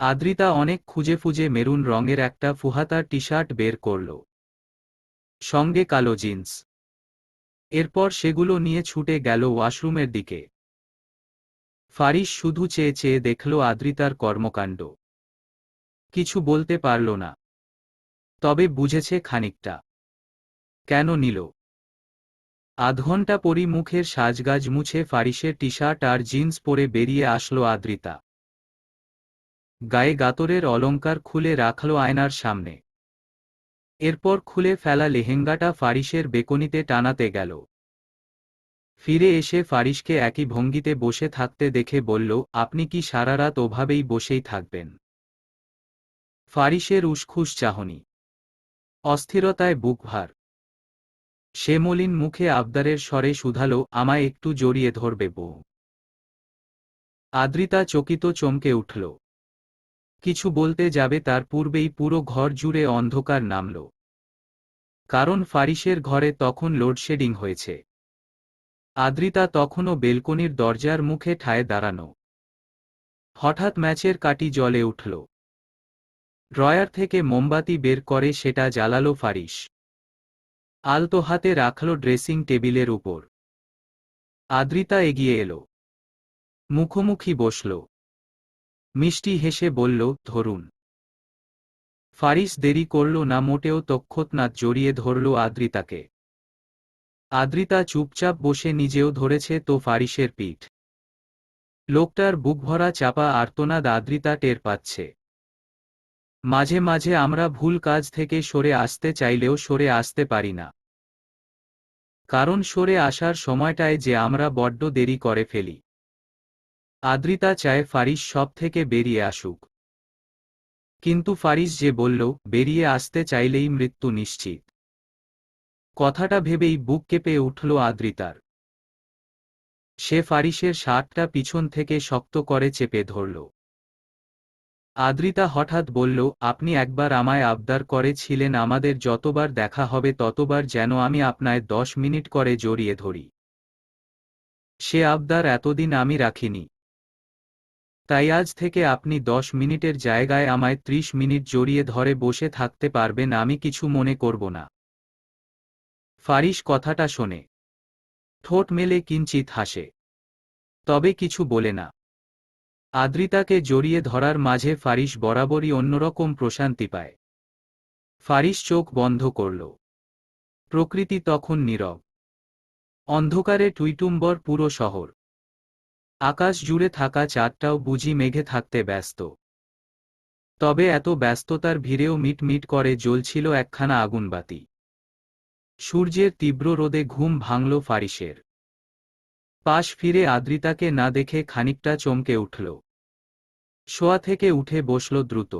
A: আদ্রিতা অনেক খুঁজে খুঁজে মেরুন রঙের একটা ফুহাতা টি শার্ট বের করল। সঙ্গে কালো জিন্স। এরপর সেগুলো নিয়ে ছুটে গেল ওয়াশরুমের দিকে। ফারিস শুধু চেয়ে চেয়ে দেখল আদ্রিতার কর্মকাণ্ড। কিছু বলতে পারল না। তবে বুঝেছে খানিকটা। কেন নিল? আধঘণ্টা পরই মুখের সাজগাজ মুছে ফারিসের টি শার্ট আর জিন্স পরে বেরিয়ে আসলো আদ্রিতা। গায়ে গাতরের অলংকার খুলে রাখল আয়নার সামনে। এরপর খুলে ফেলা লেহেঙ্গাটা ফারিসের বেকনিতে টানাতে গেল। ফিরে এসে ফারিসকে একই ভঙ্গিতে বসে থাকতে দেখে বলল, আপনি কি সারা রাত ওভাবেই বসেই থাকবেন? ফারিসের উসখুস চাহনি, অস্থিরতায় বুকভার। সে মলিন মুখে আবদারের স্বরে শুধালো, আমায় একটু জড়িয়ে ধরবে বউ। আদ্রিতা চকিত চমকে উঠল। কিছু বলতে যাবে তার পূর্বেই পুরো ঘর জুড়ে অন্ধকার নামল। কারণ ফারিসের ঘরে তখন লোডশেডিং হয়েছে। আদ্রিতা তখনও বেলকনির দরজার মুখে ঠায় দাঁড়ানো। হঠাৎ ম্যাচের কাঠি জ্বলে উঠল। ড্রয়ার থেকে মোমবাতি বের করে সেটা জ্বালালো ফারিস। আলতো হাতে রাখল ড্রেসিং টেবিলের উপর। আদ্রিতা এগিয়ে এলো, মুখোমুখি বসল। মিষ্টি হেসে বলল, ধরুন। ফারিস দেরি করল না মোটেও, তৎক্ষণাৎ জড়িয়ে ধরল আদ্রিতাকে। আদ্রিতা চুপচাপ বসে নিজেও ধরেছে তো ফারিসের পিঠ। লোকটার বুকভরা চাপা আর্তনাদ আদ্রিতা টের পাচ্ছে। মাঝে মাঝে আমরা ভুল কাজ থেকে সরে আসতে চাইলেও সরে আসতে পারি না। কারণ সরে আসার সময়টায় যে আমরা বড্ড দেরি করে ফেলি। আদ্রিতা চায় ফারিস সব থেকে বেরিয়ে আসুক। কিন্তু ফারিস যে বলল, বেরিয়ে আসতে চাইলেই মৃত্যু নিশ্চিত। কথাটা ভেবেই বুক কেঁপে উঠল আদ্রিতার। সে ফারিসের শার্টটা পিছন থেকে শক্ত করে চেপে ধরল। আদ্রিতা হঠাৎ বলল, আপনি একবার আমায় আবদার করেছিলেন আমাদের যতবার দেখা হবে ততবার যেন আমি আপনায় 10 মিনিট করে জড়িয়ে ধরি। সে আবদার এতদিন আমি রাখিনি। তাই আজ থেকে আপনি 10 মিনিটের জায়গায় আমায় 30 মিনিট জড়িয়ে ধরে বসে থাকতে পারবেন, আমি কিছু মনে করব না। ফারিস কথাটা শোনে, ঠোঁট মেলে কিঞ্চিত হাসে, তবে কিছু বলে না। আদ্রিতাকে জড়িয়ে ধরার মাঝে ফারিস বরাবরই অন্যরকম প্রশান্তি পায়। ফারিস চোখ বন্ধ করল। প্রকৃতি তখন নীরব। অন্ধকারে টুইটুম্বর পুরো শহর। আকাশ জুড়ে থাকা চাঁদটাও বুঝি মেঘে থাকতে ব্যস্ত। তবে এত ব্যস্ততার ভিড়েও মিটমিট করে জ্বলছিল একখানা আগুনবাতি। সূর্যের তীব্র রোদে ঘুম ভাঙল ফারিসের। পাশ ফিরে আদ্রিতাকে না দেখে খানিকটা চমকে উঠল। শোয়া থেকে উঠে বসল দ্রুত।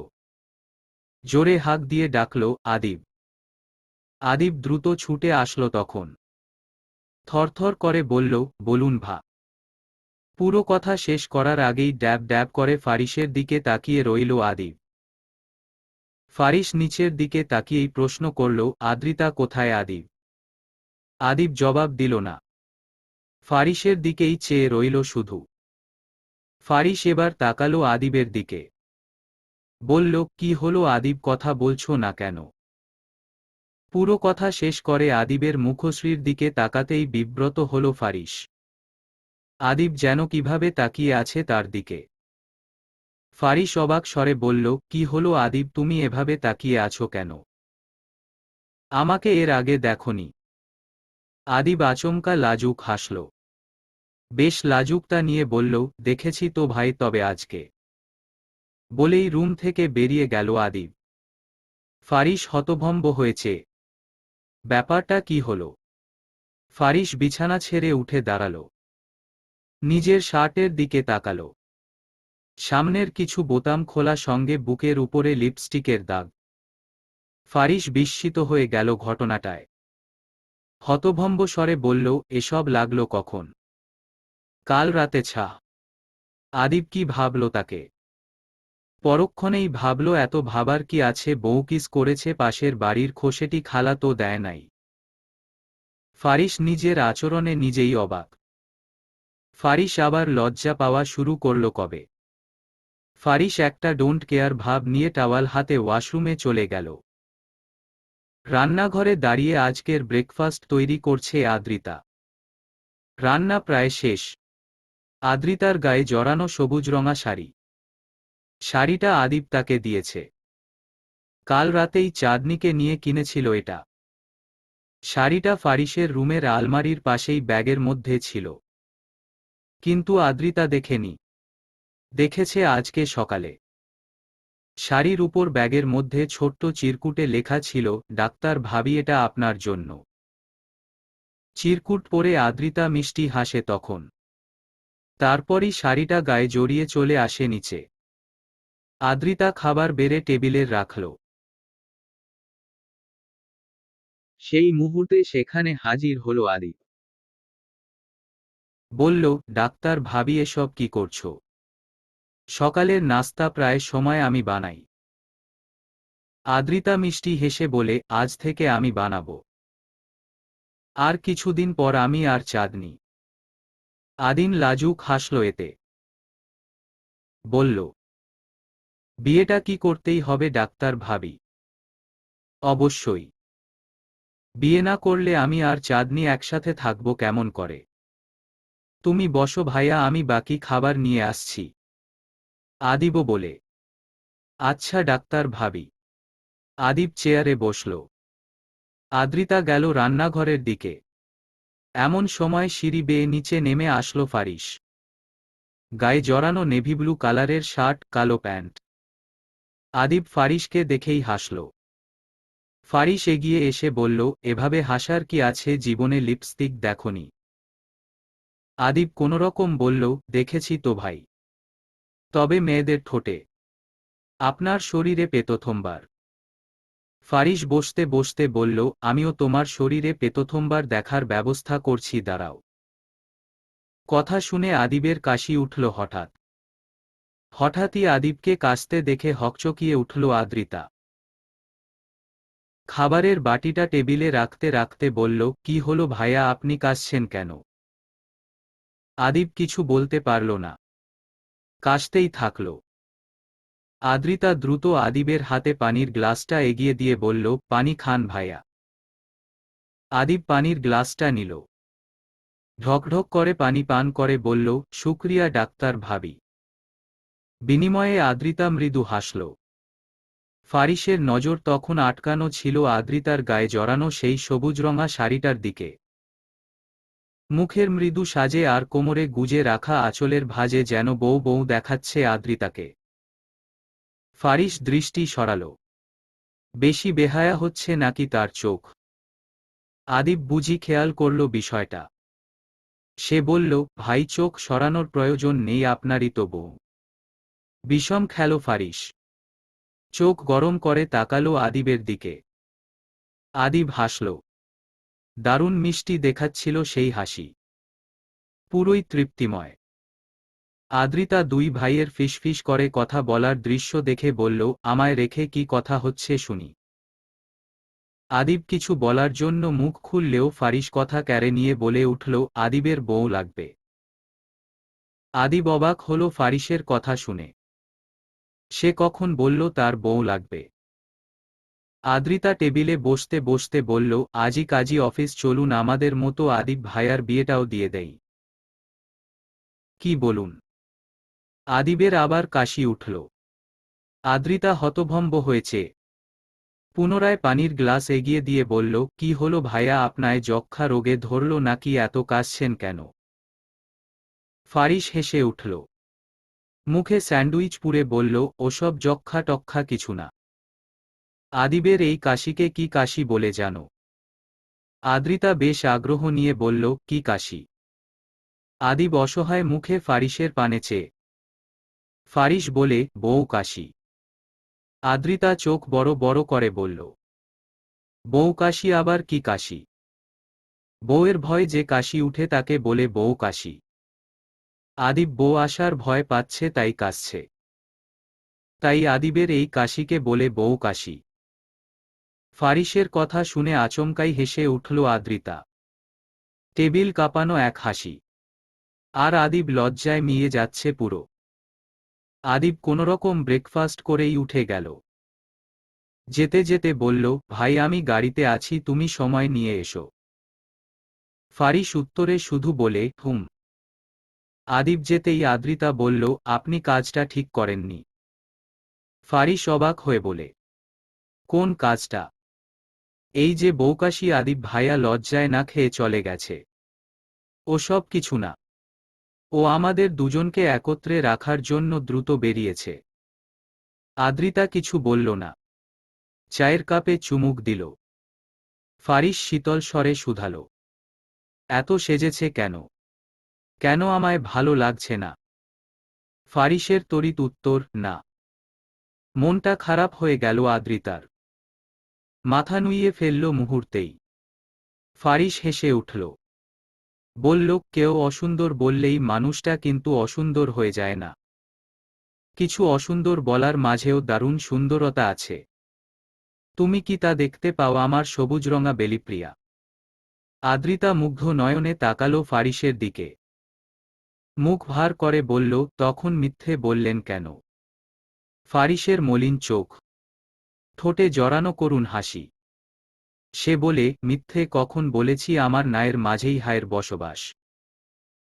A: জোরে হাঁক দিয়ে ডাকল, আদিব। আদিব দ্রুত ছুটে আসল তখন। থরথর করে বলল, বলুন ভা। পুরো কথা শেষ করার আগেই ড্যাব ড্যাব করে ফারিসের দিকে তাকিয়ে রইল আদিব। ফারিস নিচের দিকে তাকিয়েই প্রশ্ন করল, আদ্রিতা কোথায় আদিব? আদিব জবাব দিল না। ফারিসের দিকেই চেয়ে রইল শুধু। ফারিস এবার তাকালো আদিবের দিকে। বলল, কি হলো আদিব, কথা বলছো না কেন? পুরো কথা শেষ করে আদিবের মুখশ্রীর দিকে তাকাতেই বিব্রত হল ফারিস। আদিব যেন কিভাবে তাকিয়ে আছে তার দিকে। ফারিস অবাক স্বরে বলল, কি হলো আদিব, তুমি এভাবে তাকিয়ে আছো কেন? আমাকে এর আগে দেখনি। আদিব আচমকা লাজুক হাসল। বেশ লাজুকতা নিয়ে বলল, দেখেছি তো ভাই, তবে আজকে। বলেই রুম থেকে বেরিয়ে গেল আদিব। ফারিস হতভম্ব হয়েছে। ব্যাপারটা কি হলো? ফারিস বিছানা ছেড়ে উঠে দাঁড়াল। নিজের শার্টের দিকে তাকাল। সামনের কিছু বোতাম খোলা, সঙ্গে বুকের উপরে লিপস্টিকের দাগ। ফারিস বিস্মিত হয়ে গেল ঘটনাটায়। হতভম্ব স্বরে বলল, এসব লাগলো কখন? কাল রাতে। ছা। আদিব কি ভাবল তাকে? পরক্ষণেই ভাবল, এত ভাবার কি আছে, বউ কিস করেছে পাশের বাড়ির খোসেটি খালা তো দেয় নাই। ফারিস নিজের আচরণে নিজেই অবাক। ফারিস আবার লজ্জা পাওয়া শুরু করল কবে? ফারিস একটা ডোন্ট কেয়ার ভাব নিয়ে টাওয়াল হাতে ওয়াশরুমে চলে গেল। রান্নাঘরে দাঁড়িয়ে আজকের ব্রেকফাস্ট তৈরি করছে আদ্রিতা। রান্না প্রায় শেষ। আদ্রিতার গায়ে জড়ানো সবুজরঙা শাড়ি। শাড়িটা আদিব তাকে দিয়েছে। কাল রাতেই চাঁদনিকে নিয়ে কিনেছিল এটা। শাড়িটা ফারিসের রুমের আলমারির পাশেই ব্যাগের মধ্যে ছিল। কিন্তু আদ্রিতা দেখেনি। দেখেছে আজকে সকালে। শাড়ির উপর ব্যাগের মধ্যে ছোট্ট চিরকুটে লেখা ছিল, ডাক্তার ভাবি, এটা আপনার জন্য। চিরকুট পরে আদ্রিতা মিষ্টি হাসে তখন। তারপরই শাড়িটা গায়ে জড়িয়ে চলে আসে নিচে। আদ্রিতা খাবার বেড়ে টেবিলে রাখল।
B: সেই মুহূর্তে সেখানে হাজির হলো আদিব।
A: বলল, ডাক্তার ভাবি এসব কি করছো? সকালের নাস্তা প্রায় সময় আমি বানাই। আদ্রিতা মিষ্টি হেসে বলে, আজ থেকে আমি বানাবো। আর কিছুদিন পর আমি আর চাঁদনি। আদিন লাজুক হাসল এতে। বলল, বিয়েটা কি করতেই হবে ডাক্তার ভাবি? অবশ্যই। বিয়ে না করলে আমি আর চাঁদনি একসাথে থাকবো কেমন করে? তুমি বসো ভাইয়া, আমি বাকি খাবার নিয়ে আসছি। আদিবও বলে, আচ্ছা ডাক্তার ভাবি। আদিব চেয়ারে বসল। আদ্রিতা গেল রান্নাঘরের দিকে। এমন সময় সিঁড়ি বেয়ে নিচে নেমে আসলো ফারিস। গায়ে জড়ানো নেভি ব্লু কালারের শার্ট, কালো প্যান্ট। আদিব ফারিসকে দেখেই হাসল। ফারিস এগিয়ে এসে বলল, এভাবে হাসার কি আছে, জীবনে লিপস্টিক দেখনি? আদিব কোনোরকম বলল, দেখেছি তো ভাই। তবে মেয়েদের ঠোঁটে। আপনার শরীরে প্রথমবার। ফারিস বসতে বসতে বলল, আমিও তোমার শরীরে প্রথমবার দেখার ব্যবস্থা করছি, দাঁড়াও। কথা শুনে আদিবের কাশি উঠল হঠাৎ। হঠাৎই আদিবকে কাশতে দেখে হকচকিয়ে উঠল আদ্রিতা। খাবারের বাটিটা টেবিলে রাখতে রাখতে বলল, কি হলো ভাইয়া, আপনি কাশছেন কেন? আদিব কিছু বলতে পারল না। কাশতেই থাকল। আদ্রিতা দ্রুত আদিবের হাতে পানির গ্লাসটা এগিয়ে দিয়ে বলল, পানি খান ভাইয়া। আদিব পানির গ্লাসটা নিল। ঢকঢক করে পানি পান করে বলল, শুকরিয়া ডাক্তার ভাবি। বিনিময়ে আদ্রিতা মৃদু হাসল। ফারিসের নজর তখন আটকানো ছিল আদ্রিতার গায়ে জড়ানো সেই সবুজরঙা শাড়িটার দিকে। মুখের মৃদু সাজে আর কোমরে গুজে রাখা আঁচলের ভাঁজে যেন বউ বউ দেখাচ্ছে আদ্রিতাকে। ফারিস দৃষ্টি সরাল। বেশি বেহায়া হচ্ছে নাকি তার চোখ? আদিব বুঝি খেয়াল করল বিষয়টা। সে বলল, ভাই চোখ সরানোর প্রয়োজন নেই, আপনারই তো বউ। বিষম খেল ফারিস। চোখ গরম করে তাকালো আদিবের দিকে। আদিব হাসল। দারুণ মিষ্টি দেখাচ্ছিল সেই হাসি। পুরোই তৃপ্তিময়। আদ্রিতা দুই ভাইয়ের ফিসফিস করে কথা বলার দৃশ্য দেখে বলল, আমায় রেখে কি কথা হচ্ছে শুনি। আদিব কিছু বলার জন্য মুখ খুললেও ফারিস কথা ক্যারে নিয়ে বলে উঠল, আদিবের বউ লাগবে। আদিব অবাক হল ফারিসের কথা শুনে। সে কখন বলল তার বউ লাগবে? আদ্রিতা টেবিলে বসতে বসতে বলল, আজই কাজী অফিস চলুন, আমাদের মতো আদিব ভাইয়ার বিয়েটাও দিয়ে দেই। কি বলুন? আদিবের আবার কাশি উঠল। আদ্রিতা হতভম্ব হয়েছে। পুনরায় পানির গ্লাস এগিয়ে দিয়ে বলল, কি হলো ভাইয়া, আপনায় যক্ষ্মা রোগে ধরল নাকি, এত কাশছেন কেন? ফারিস হেসে উঠল। মুখে স্যান্ডউইচ পুরে বলল, ওসব যক্ষ্মা টক্ষ্মা কিছু না। আদিবের এই কাশিকে কি কাশি বলে জানো? আদ্রিতা বেশ আগ্রহ নিয়ে বলল, কি কাশি? আদিব অসহায় মুখে ফারিসের পানে চেয়ে। ফারিস বলে, বউ কাশি। আদ্রিতা চোখ বড় বড় করে বলল, বউ কাশি আবার কি কাশি? বউয়ের ভয় যে কাশি উঠে তাকে বলে বউ কাশি। আদিব বউ আসার ভয় পাচ্ছে তাই কাশছে। তাই আদিবের এই কাশিকে বলে বউ কাশি। ফারিসের কথা শুনে আচমকাই হেসে উঠল আদ্রিতা। টেবিল কাঁপানো এক হাসি। আর আদিব লজ্জায় মিয়ে যাচ্ছে পুরো। আদিব কোনোরকম ব্রেকফাস্ট করেই উঠে গেল। যেতে যেতে বলল, ভাই আমি গাড়িতে আছি, তুমি সময় নিয়ে এসো। ফারিস উত্তরে শুধু বলে, হুম। আদিব যেতেই আদ্রিতা বলল, আপনি কাজটা ঠিক করেননি। ফারিস অবাক হয়ে বলে, কোন কাজটা? এই যে বউকাশি। আদিব ভাইয়া লজ্জায় না খেয়ে চলে গেছে। ওসব কিছু না। ও আমাদের দুজনকে একত্রে রাখার জন্য দ্রুত বেরিয়েছে। আদ্রিতা কিছু বলল না। চায়ের কাপে চুমুক দিল। ফারিস শীতল স্বরে শুধাল, এত সেজেছে কেন? কেন আমায় ভালো লাগছে না? ফারিসের তড়িৎ উত্তর, না। মনটা খারাপ হয়ে গেল আদ্রিতার। মাথা নুইয়ে ফেলল মুহূর্তেই। ফারিস হেসে উঠল। বলল, কেউ অসুন্দর বললেই মানুষটা কিন্তু অসুন্দর হয়ে যায় না। কিছু অসুন্দর বলার মাঝেও দারুণ সুন্দরতা আছে। তুমি কি তা দেখতে পাও আমার সবুজরঙা বেলিপ্রিয়া? আদ্রিতা মুগ্ধ নয়নে তাকালো ফারিসের দিকে। মুখ ভার করে বলল, তখন মিথ্যে বললেন কেন? ফারিসের মলিন চোখ, ঠোঁটে জড়ানো করুণ হাসি। সে বলে, মিথ্যে কখন বলেছি? আমার নায়ের মাঝেই হায়ের বসবাস।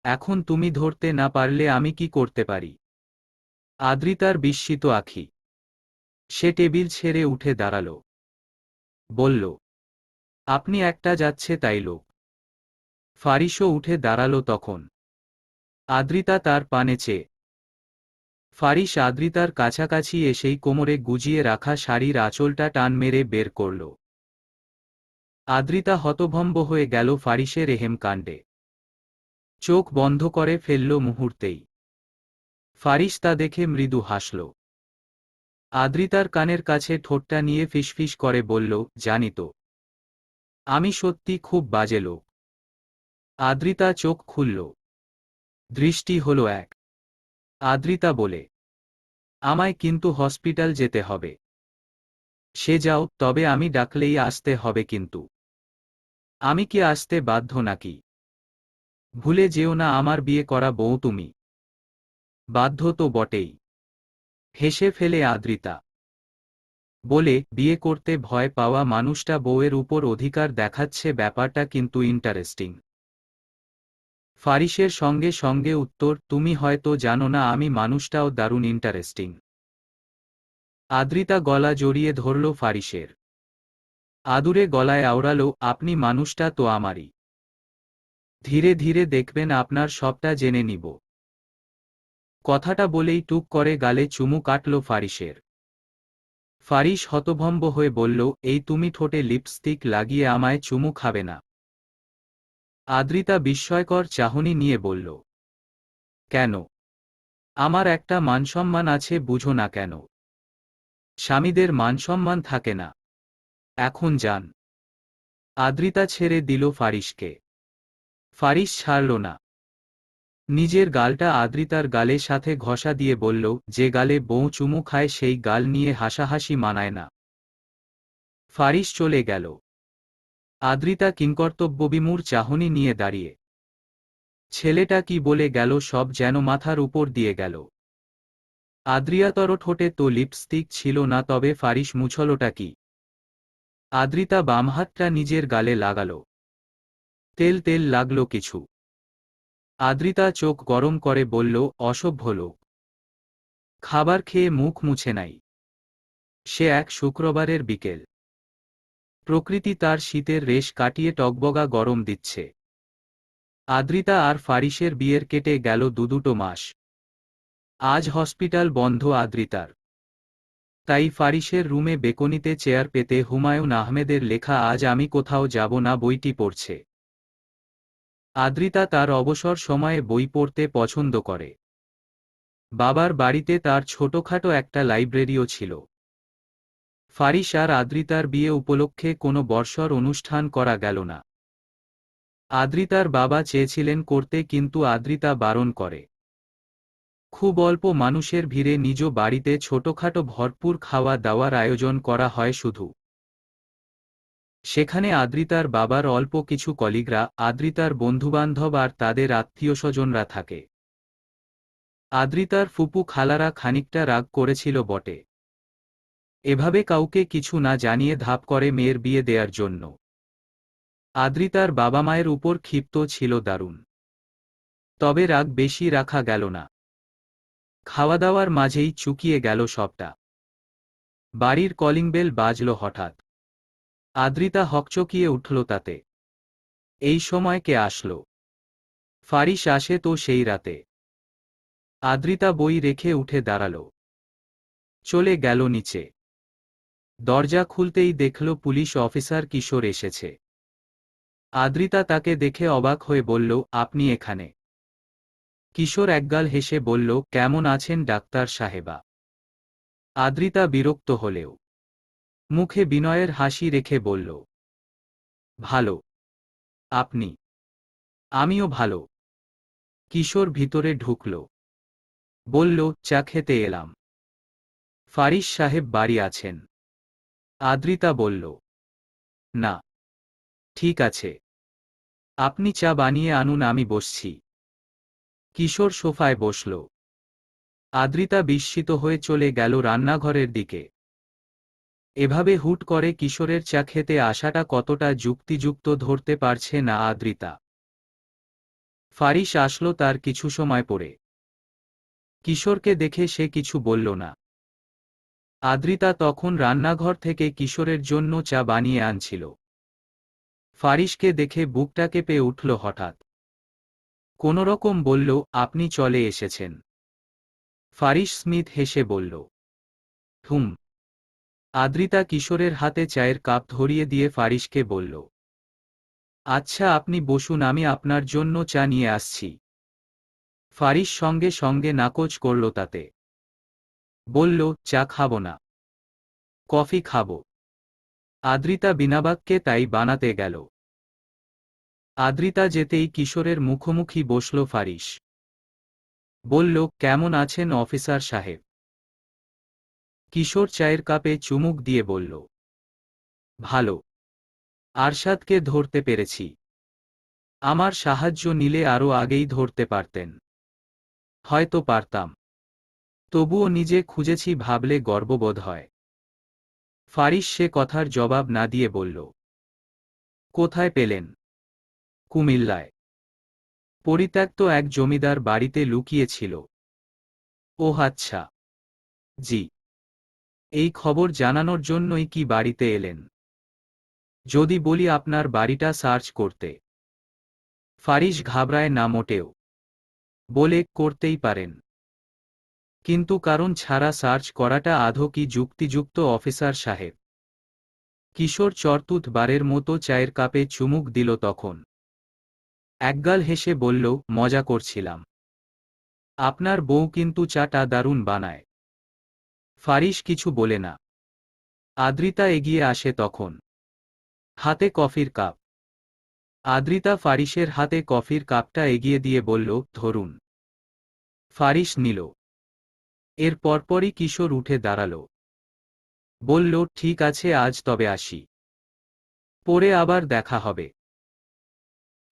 A: এখন তুমি ধরতে না পারলে আমি কি করতে পারি? আদ্রিতার বিস্মিত আঁখি। সে টেবিল ছেড়ে উঠে দাঁড়াল। বলল, আপনি একটা যাচ্ছে তাই লোক। ফারিসও উঠে দাঁড়াল তখন। আদ্রিতা তার পানে চেয়ে। ফারিস আদ্রিতার কাছাকাছি এসেই কোমরে গুজিয়ে রাখা শাড়ির আঁচলটা টান মেরে বের করল। আদ্রিতা হতভম্ব হয়ে গেল ফারিসের এহেম কাণ্ডে। চোখ বন্ধ করে ফেলল মুহূর্তেই। ফারিস তা দেখে মৃদু হাসল। আদ্রিতার কানের কাছে ঠোঁটটা নিয়ে ফিসফিস করে বলল, জানি তো, আমি সত্যি খুব বাজে লোক। আদ্রিতা চোখ খুলল। দৃষ্টি হল এক। আদ্রিতা বলে, আমায় কিন্তু হসপিটাল যেতে হবে। সে যাও, তবে আমি ডাকলেই আসতে হবে কিন্তু। আমি কি আসতে বাধ্য নাকি? ভুলে যেও না আমার বিয়ে করা বউ তুমি। বাধ্য তো বটেই। হেসে ফেলে আদ্রিতা। বলে, বিয়ে করতে ভয় পাওয়া মানুষটা বউয়ের উপর অধিকার দেখাচ্ছে, ব্যাপারটা কিন্তু ইন্টারেস্টিং। ফারিসের সঙ্গে সঙ্গে উত্তর, তুমি হয়তো জানো না আমি মানুষটাও দারুণ ইন্টারেস্টিং। আদ্রিতা গলা জড়িয়ে ধরল ফারিসের। আদুরে গলায় আওড়ালো, আপনি মানুষটা তো আমারই। ধীরে ধীরে দেখবেন আপনার সবটা জেনে নিব। কথাটা বলেই টুক করে গালে চুমু কাটল ফারিসের। ফারিস হতভম্ব হয়ে বলল, এই তুমি ঠোঁটে লিপস্টিক লাগিয়ে আমায় চুমু খাবে না? আদ্রিতা বিস্ময়কর চাহনি নিয়ে বলল, কেন? আমার একটা মানসম্মান আছে, বুঝো না কেন? স্বামীদের মানসম্মান থাকে না? এখন যান। আদ্রিতা ছেড়ে দিল ফারিসকে। ফারিস ছাড়ল না। নিজের গালটা আদ্রিতার গালের সাথে ঘষা দিয়ে বলল, যে গালে বউ চুমু খায় সেই গাল নিয়ে হাসাহাসি মানায় না। ফারিস চলে গেল। আদ্রিতা কিংকর্তব্যবিমূঢ় চাহনি নিয়ে দাঁড়িয়ে। ছেলেটা কি বলে গেল সব যেন মাথার উপর দিয়ে গেল। আদ্রিয়াতর ঠোঁটে তো লিপস্টিক ছিল না, তবে ফারিস মুছলটা কি? আদ্রিতা বাম হাতটা নিজের গালে লাগাল। তেল তেল লাগল কিছু। আদ্রিতা চোখ গরম করে বলল, অসভ্য লোক। খাবার খেয়ে মুখ মুছে নাই। সে এক শুক্রবারের বিকেল। প্রকৃতি তার শীতের রেশ কাটিয়ে টগবগা গরম দিচ্ছে। আদ্রিতা আর ফারিসের বিয়ের কেটে গেল দুটো মাস। আজ হসপিটাল বন্ধ আদ্রিতার। তাই ফারিসের রুমে বেকনিতে চেয়ার পেতে হুমায়ুন আহমেদের লেখা আজ আমি কোথাও যাব না বইটি পড়ছে। আদ্রিতা তার অবসর সময়ে বই পড়তে পছন্দ করে। বাবার বাড়িতে তার ছোটখাটো একটা লাইব্রেরিও ছিল। ফারিস আর আদ্রিতার বিয়ে উপলক্ষে কোনো বর্ষর অনুষ্ঠান করা গেল না। আদ্রিতার বাবা চেয়েছিলেন করতে, কিন্তু আদ্রিতা বারণ করে। খুব অল্প মানুষের ভিড়ে নিজ বাড়িতে ছোটখাটো ভরপুর খাওয়া দাওয়ার আয়োজন করা হয় শুধু। সেখানে আদ্রিতার বাবার অল্প কিছু কলিগরা, আদ্রিতার বন্ধুবান্ধব আর তাদের আত্মীয়স্বজনরা থাকে। আদ্রিতার ফুপু খালারা খানিকটা রাগ করেছিল বটে। এভাবে কাউকে কিছু না জানিয়ে ধাপ করে মেয়ের বিয়ে দেয়ার জন্য। আদ্রিতার বাবা মায়ের উপর ক্ষিপ্ত ছিল দারুণ। তবে রাগ বেশি রাখা গেল না। খাওয়া দাওয়ার মাঝেই চুকিয়ে গেল সবটা। বাড়ির কলিং বেল বাজল হঠাৎ। আদ্রিতা হকচকিয়ে উঠল তাতে। এই সময় কে আসলো? ফারিস আসে তো সেই রাতে। আদ্রিতা বই রেখে উঠে দাঁড়াল। চলে গেল নিচে। দরজা খুলতেই দেখল পুলিশ অফিসার কিশোর এসেছে। আদ্রিতা তাকে দেখে অবাক হয়ে বলল, আপনি এখানে? কিশোর একগাল হেসে বলল, কেমন আছেন ডাক্তার সাহেবা? আদ্রিতা বিরক্ত হলেও মুখে বিনয়ের হাসি রেখে বলল, ভালো। আপনি? আমিও ভালো। কিশোর ভিতরে ঢুকল। বলল, চা খেতে এলাম। ফারিস সাহেব বাড়ি আছেন? আদ্রিতা বলল, না। ঠিক আছে, আপনি চা বানিয়ে আনুন, আমি বসছি। কিশোর সোফায় বসল। আদ্রিতা বিস্মিত হয়ে চলে গেল রান্নাঘরের দিকে। এভাবে হুট করে কিশোরের চা খেতে আসাটা কতটা যুক্তিযুক্ত ধরতে পারছে না আদ্রিতা। ফারিস আসলো তার কিছু সময় পরে। কিশোরকে দেখে সে কিছু বলল না। আদ্রিতা তখন রান্নাঘর থেকে কিশোরের জন্য চা বানিয়ে আনছিল। ফারিসকে দেখে বুকটা কেঁপে উঠল হঠাৎ। কোনোরকম বলল, আপনি চলে এসেছেন। ফারিস স্মিথ হেসে বলল, হুম। আদ্রিতা কিশোরের হাতে চায়ের কাপ ধরিয়ে দিয়ে ফারিসকে বলল, আচ্ছা আপনি বসুন, আমি আপনার জন্য চা নিয়ে আসছি। ফারিস সঙ্গে সঙ্গে নাকচ করল তাতে। বলল, চা খাবো না, কফি খাবো। আদ্রিতা বিনাবাক্যে তাই বানাতে গেল। আদ্রিতা যেতেই কিশোরের মুখোমুখি বসল ফারিস। বলল, কেমন আছেন অফিসার সাহেব? কিশোর চায়ের কাপে চুমুক দিয়ে বলল, ভালো। আরশাদকে ধরতে পেরেছি। আমার সাহায্য নিলে আরও আগেই ধরতে পারতেন। হয়তো পারতাম, তবুও নিজে খুঁজেছি ভাবলে গর্ববোধ হয়। ফারিস সে কথার জবাব না দিয়ে বলল, কোথায় পেলেন? কুমিল্লায়। পরিত্যক্ত এক জমিদার বাড়িতে লুকিয়েছিল। ওহ আচ্ছা। জি। এই খবর জানানোর জন্যই কি বাড়িতে এলেন? যদি বলি আপনার বাড়িটা সার্চ করতে? ফারিস ঘাবড়ায় না মোটেও। বলে, করতেই পারেন, কিন্তু কারণ ছাড়া সার্চ করাটা আদৌ কি যুক্তিযুক্ত অফিসার সাহেব? কিশোর চরতুত বারের মতো চায়ের কাপে চুমুক দিল তখন। একগাল হেসে বলল, মজা করছিলাম। আপনার বউ কিন্তু চাটা দারুণ বানায়। ফারিস কিছু বলে না। আদ্রিতা এগিয়ে আসে তখন, হাতে কফির কাপ। আদ্রিতা ফারিসের হাতে কফির কাপটা এগিয়ে দিয়ে বলল, ধরুন। ফারিস নিল। এর পরপরই কিশোর উঠে দাঁড়াল। বলল, ঠিক আছে, আজ তবে আসি। পরে আবার দেখা হবে।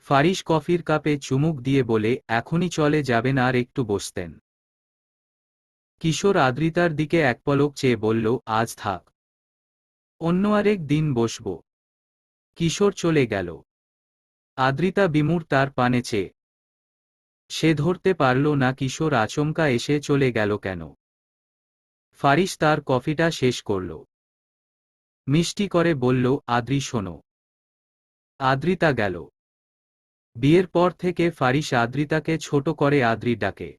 A: ফারিস কফির কাপে চুমুক দিয়ে বলে, এখনই চলে যাবেন, আর একটু বসতেন? কিশোর আদ্রিতার দিকে এক পলক চেয়ে বলল, আজ থাক, অন্য আরেক দিন বসব। কিশোর চলে গেল। আদ্রিতা বিমূঢ় তার পানে চেয়ে। সে ধরতে পারল না কিশোর আচমকা এসে চলে গেল কেন। ফারিস তার কফিটা শেষ করল। মিষ্টি করে বলল, আদ্রি শোনো। আদ্রিতা গেল। বিয়ের পর থেকে ফারিস আদ্রিতাকে ছোট করে আদ্রি ডাকে।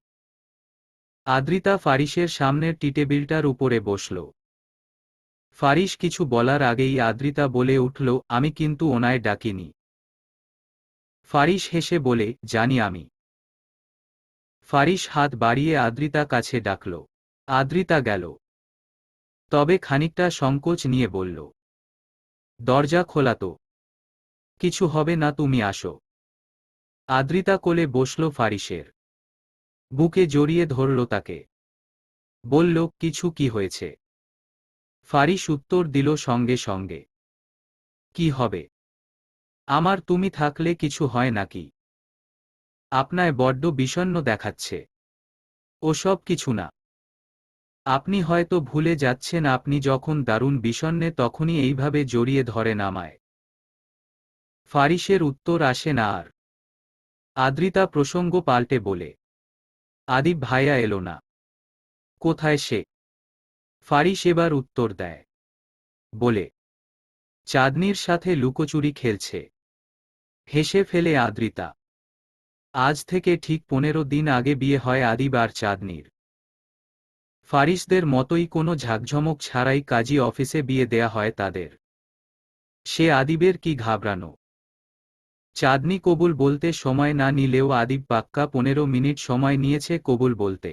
A: আদ্রিতা ফারিসের সামনের টিটেবিলটার উপরে বসল। ফারিস কিছু বলার আগেই আদ্রিতা বলে উঠল, আমি কিন্তু ওনায় ডাকিনি। ফারিস হেসে বলে, জানি আমি। ফারিস হাত বাড়িয়ে আদ্রিতা কাছে ডাকল। আদ্রিতা গেল। তবে খানিকটা সংকোচ নিয়ে বলল, দরজা খোলা তো? কিছু হবে না, তুমি আসো। আদ্রিতা কোলে বসল ফারিসের। বুকে জড়িয়ে ধরল তাকে। বলল, কিছু কি হয়েছে? ফারিস উত্তর দিল সঙ্গে সঙ্গে, কি হবে? আমার তুমি থাকলে কিছু হয় নাকি? আপনায় বড্ড বিষণ্ণ দেখাচ্ছে। ওসব কিছু না। আপনি হয়তো ভুলে যাচ্ছেন, আপনি যখন দারুণ বিষণ্ণে তখনই এইভাবে জড়িয়ে ধরেন আমায়। ফারিসের উত্তর আসে না আর। আদ্রিতা প্রসঙ্গ পাল্টে বলে, আদিব ভাইয়া এলো না? কোথায় সে? ফারিস এবার উত্তর দেয়, বলে, চাঁদনির সাথে লুকোচুরি খেলছে। হেসে ফেলে আদ্রিতা। আজ থেকে ঠিক 15 দিন আগে বিয়ে হয় আদিব আর চাঁদনির। ফারিসদের মতোই কোনো ঝাঁকঝমক ছাড়াই কাজী অফিসে বিয়ে দেয়া হয় তাদের। সে আদিবের কি ঘাবড়ানো। চাঁদনি কবুল বলতে সময় না নিলেও আদিব পাক্কা 15 মিনিট সময় নিয়েছে কবুল বলতে।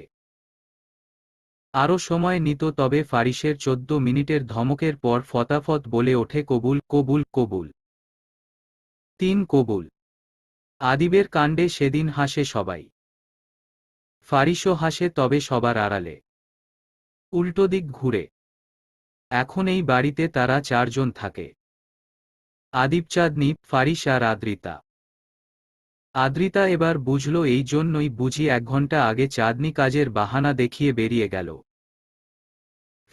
A: আরও সময় নিত, তবে ফারিসের 14 মিনিটের ধমকের পর ফতাফত বলে ওঠে, কবুল কবুল কবুল। 3 কবুল। আদিবের কাণ্ডে সেদিন হাসে সবাই। ফারিসও হাসে, তবে সবার আড়ালে। উল্টো দিক ঘুরে। এখন এই বাড়িতে তারা 4 জন থাকে। আদিব, চাঁদনি, ফারিস আর আদ্রিতা। আদ্রিতা এবার বুঝল এই জন্যই বুঝি 1 ঘন্টা আগে চাঁদনি কাজের বাহানা দেখিয়ে বেরিয়ে গেল।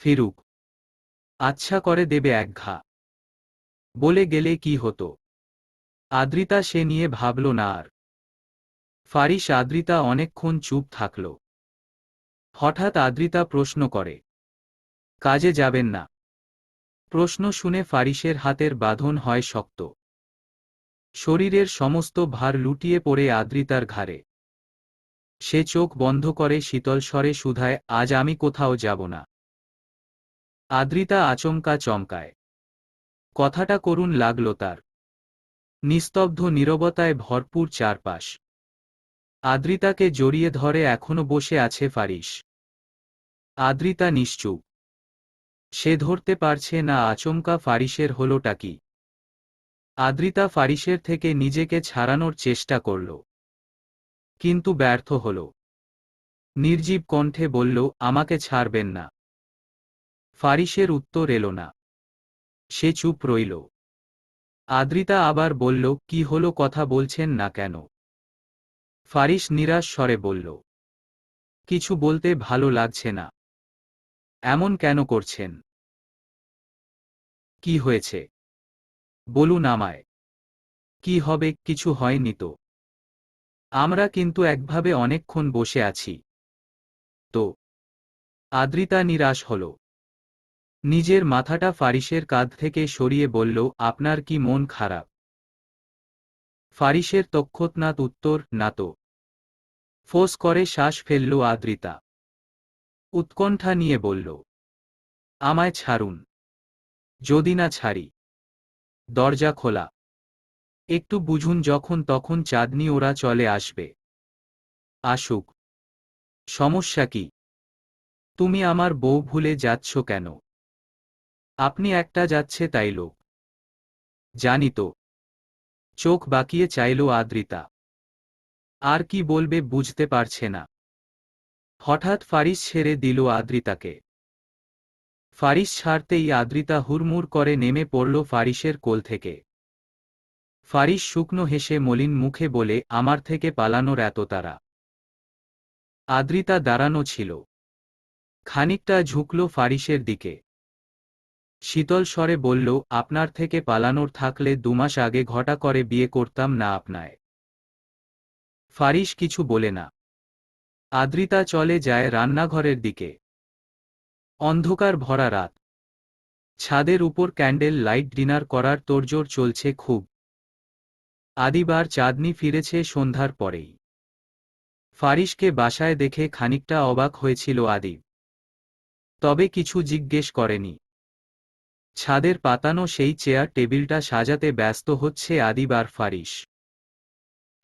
A: ফিরুক, আচ্ছা করে দেবে এক ঘা। বলে গেলে কি হতো? আদ্রিতা সে নিয়ে ভাবল না আর। ফারিস আদ্রিতা অনেকক্ষণ চুপ থাকল। হঠাৎ আদ্রিতা প্রশ্ন করে, কাজে যাবেন না? প্রশ্ন শুনে ফারিসের হাতের বাঁধন হয় শক্ত। শরীরের সমস্ত ভার লুটিয়ে পড়ে আদ্রিতার ঘাড়ে। সে চোখ বন্ধ করে শীতল স্বরে শুধায়, আজ আমি কোথাও যাব না। আদ্রিতা আচমকা চমকায়। কথাটা করুণ লাগল তার। নিস্তব্ধ নীরবতায় ভরপুর চারপাশ। আদ্রিতাকে জড়িয়ে ধরে এখনো বসে আছে ফারিস। আদ্রিতা নিশ্চুপ। সে ধরতে পারছে না আচমকা ফারিসের হলোটা কি। আদ্রিতা ফারিসের থেকে নিজেকে ছাড়ানোর চেষ্টা করল, কিন্তু ব্যর্থ হল। নির্জীব কণ্ঠে বলল, আমাকে ছাড়বেন না। ফারিসের উত্তর এলো না। সে চুপ রইল। আদ্রিতা আবার বলল, কি হলো, কথা বলছেন না কেন? ফারিস নিরাশ স্বরে বলল, কিছু বলতে ভালো লাগছে না। এমন কেন করছেন? কি হয়েছে? বলুন আমায়। কি হবে? কিছু হয়নি তো। আমরা কিন্তু একভাবে অনেকক্ষণ বসে আছি তো। আদ্রিতা নিরাশ হল। নিজের মাথাটা ফারিসের কাঁধ থেকে সরিয়ে বলল, আপনার কি মন খারাপ? ফারিসের তৎক্ষণাৎ উত্তর, না তো। ফোঁস করে শ্বাস ফেলল আদ্রিতা। উৎকণ্ঠা নিয়ে বলল, আমায় ছাড়ুন। যদি না ছাড়ি? দরজা খোলা। একটু বুঝুন, যখন তখন চাঁদনি ওরা চলে আসবে। আসুক। সমস্যা কি? তুমি আমার বউ ভুলে যাচ্ছ কেন? আপনি একটা যাচ্ছে তাই লোক। জানি তো। চোখ বাঁকিয়ে চাইল আদ্রিতা। আর কি বলবে বুঝতে পারছে না। হঠাৎ ফারিস ছেড়ে দিল আদ্রিতাকে। ফারিস ছাড়তেই আদ্রিতা হুড়মুড় করে নেমে পড়ল ফারিসের কোল থেকে। ফারিস শুকনো হেসে মলিন মুখে বলে, আমার থেকে পালানোর এত তাড়া? আদ্রিতা দাঁড়ানো ছিল। খানিকটা ঝুঁকল ফারিসের দিকে। শীতল স্বরে বলল, আপনার থেকে পালানোর থাকলে 2 মাস আগে ঘটা করে বিয়ে করতাম না আপনায়। ফারিস কিছু বলে না। আদ্রিতা চলে যায় রান্নাঘরের দিকে। অন্ধকার ভরা রাত। ছাদের উপর ক্যান্ডেল লাইট ডিনার করার তোড়জোড় চলছে খুব। আদিব আর চাঁদনি ফিরেছে সন্ধ্যার পরেই। ফারিসকে বাসায় দেখে খানিকটা অবাক হয়েছিল আদিব, তবে কিছু জিজ্ঞেস করেনি। ছাদের পাতানো সেই চেয়ার টেবিলটা সাজাতে ব্যস্ত হচ্ছে আদিব আর ফারিস।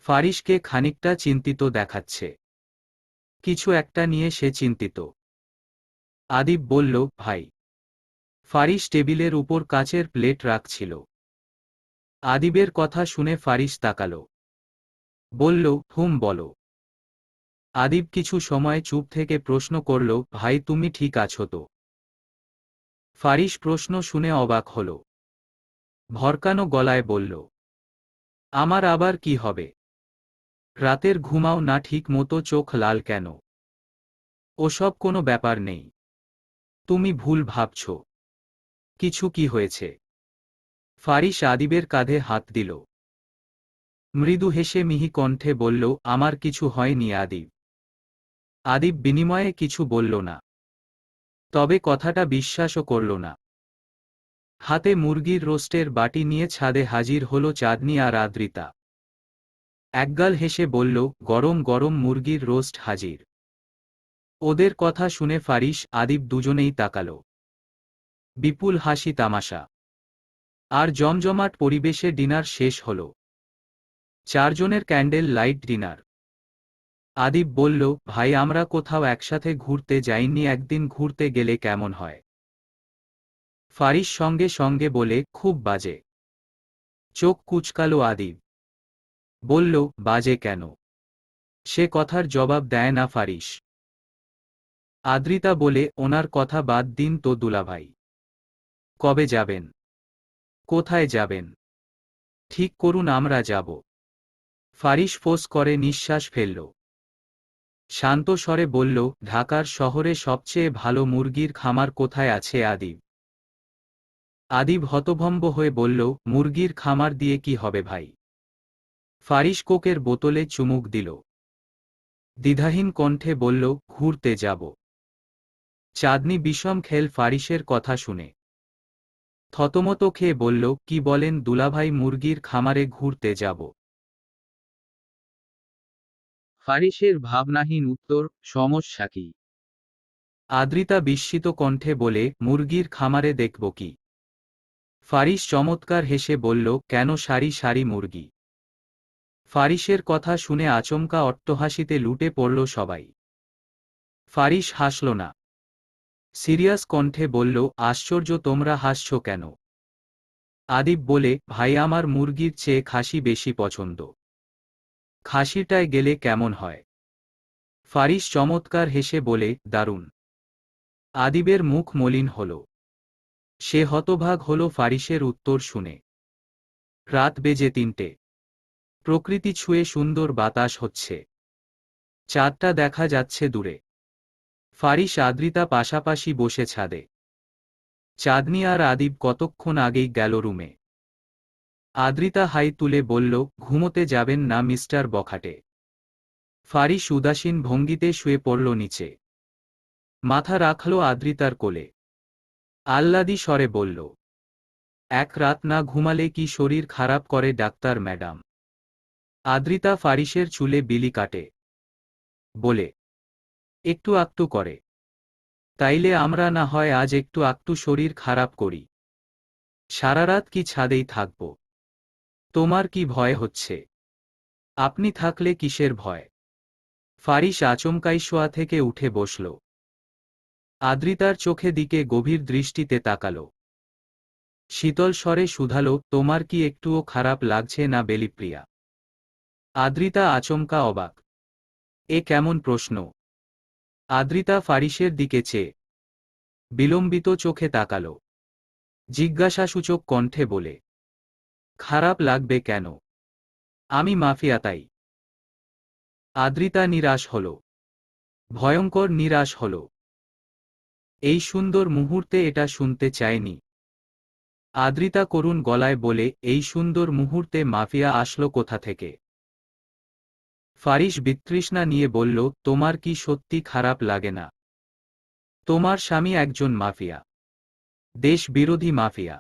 A: ফারিসকে খানিকটা চিন্তিত দেখাচ্ছে। কিছু একটা নিয়ে সে চিন্তিত। আদিব বলল, ভাই। ফারিস টেবিলের উপর কাচের প্লেট রাখছিল। আদিবের কথা শুনে ফারিস তাকাল। বলল, বলো। আদিব কিছু সময় চুপ থেকে প্রশ্ন করল, ভাই তুমি ঠিক আছো তো? ফারিস প্রশ্ন শুনে অবাক হল। ভরকানো গলায় বলল, আমার আবার কি হবে? রাতের ঘুমাও না ঠিক মতো, চোখ লাল কেন? ওসব কোনো ব্যাপার নেই। তুমি ভুল ভাবছ। কিছু কি হয়েছে? ফারিস আদিবের কাঁধে হাত দিল। মৃদু হেসে মিহি কণ্ঠে বলল, আমার কিছু হয়নি আদিব। আদিব বিনিময়ে কিছু বলল না। তবে কথাটা বিশ্বাসও করল না। হাতে মুরগির রোস্টের বাটি নিয়ে ছাদে হাজির হল চাঁদনি আর আদ্রিতা। একগাল হেসে বলল, গরম গরম মুরগির রোস্ট হাজির। ওদের কথা শুনে ফারিস আদিব দুজনেই তাকাল। বিপুল হাসি তামাশা আর জমজমাট পরিবেশে ডিনার শেষ হল। 4 জনের ক্যান্ডেল লাইট ডিনার। আদিব বলল, ভাই আমরা কোথাও একসাথে ঘুরতে যাইনি, একদিন ঘুরতে গেলে কেমন হয়? ফারিস সঙ্গে সঙ্গে বলে, খুব বাজে। চোখ কুঁচকালো আদিব। বলল, বাজে কেন? সে কথার জবাব দেয় না ফারিস। আদ্রিতা বলে, ওনার কথা বাদ দিন তো দুলাভাই। কবে যাবেন? কোথায় যাবেন? ঠিক করুন, আমরা যাব। ফারিস ফোঁস করে নিঃশ্বাস ফেলল। শান্ত স্বরে বলল, ঢাকার শহরে সবচেয়ে ভালো মুরগির খামার কোথায় আছে আদিব? আদিব হতভম্ব হয়ে বলল, মুরগির খামার দিয়ে কি হবে ভাই? ফারিস কোকের বোতলে চুমুক দিল। দ্বিধাহীন কণ্ঠে বলল, ঘুরতে যাব। চাঁদনি বিষম খেল ফারিসের কথা শুনে। থতমত খেয়ে বলল, কি বলেন দুলাভাই, মুরগির খামারে ঘুরতে যাব?
B: ফারিসের ভাবনাহীন উত্তর, সমস্যা কি?
A: আদ্রিতা বিস্মিত কণ্ঠে বলে, মুরগির খামারে দেখব কি? ফারিস চমৎকার হেসে বলল, কেন, সারি সারি মুরগি। ফারিসের কথা শুনে আচমকা অট্টহাসিতে লুটে পড়ল সবাই। ফারিস হাসল না। সিরিয়াস কণ্ঠে বলল, আশ্চর্য, তোমরা হাসছ কেন? আদিব বলে, ভাই আমার মুরগির চেয়ে খাসি বেশি পছন্দ। খাসিটায় গেলে কেমন হয়? ফারিস চমৎকার হেসে বলে, দারুণ। আদিবের মুখ মলিন হল। সে হতভাগ হল ফারিসের উত্তর শুনে। রাত বেজে 3টে। প্রকৃতি ছুঁয়ে সুন্দর বাতাস হচ্ছে। চাঁদটা দেখা যাচ্ছে দূরে। ফারিস আদ্রিতা পাশাপাশি বসে ছাদে। চাঁদনি আর আদিব কতক্ষণ আগেই গেল রুমে। আদ্রিতা হাই তুলে বলল, ঘুমোতে যাবেন না মিস্টার বখাটে? ফারিস উদাসীন ভঙ্গিতে শুয়ে পড়ল নিচে। মাথা রাখল আদ্রিতার কোলে। আহ্লাদি স্বরে বলল, এক রাত না ঘুমালে কি শরীর খারাপ করে ডাক্তার ম্যাডাম? আদ্রিতা ফারিসের চুলে বিলি কাটে। বলে, একটু আকটু করে। তাইলে আমরা না হয় আজ একটু আকটু শরীর খারাপ করি। সারারাত কি ছাদেই থাকব? তোমার কি ভয় হচ্ছে? আপনি থাকলে কিসের ভয়? ফারিস আচমকাই শোয়া থেকে উঠে বসল। আদ্রিতার চোখে দিকে গভীর দৃষ্টিতে তাকাল। শীতল স্বরে শুধালো, তোমার কি একটুও খারাপ লাগছে না বেলিপ্রিয়া? আদ্রিতা আচমকা অবাক। এ কেমন প্রশ্ন? আদ্রিতা ফারিসের দিকে চেয়ে বিলম্বিত চোখে তাকাল। জিজ্ঞাসাসূচক কণ্ঠে বলে, খারাপ লাগবে কেন? আমি মাফিয়া তাই। আদ্রিতা নিরাশ হল। ভয়ঙ্কর নিরাশ হল। এই সুন্দর মুহূর্তে এটা শুনতে চায়নি। আদ্রিতা করুণ গলায় বলে, এই সুন্দর মুহূর্তে মাফিয়া আসলো কোথা থেকে? ফারিস বিতৃষ্ণা নিয়ে বলল, তোমার কি সত্যি খারাপ লাগে না? তোমার স্বামী একজন মাফিয়া। দেশ বিরোধী মাফিয়া।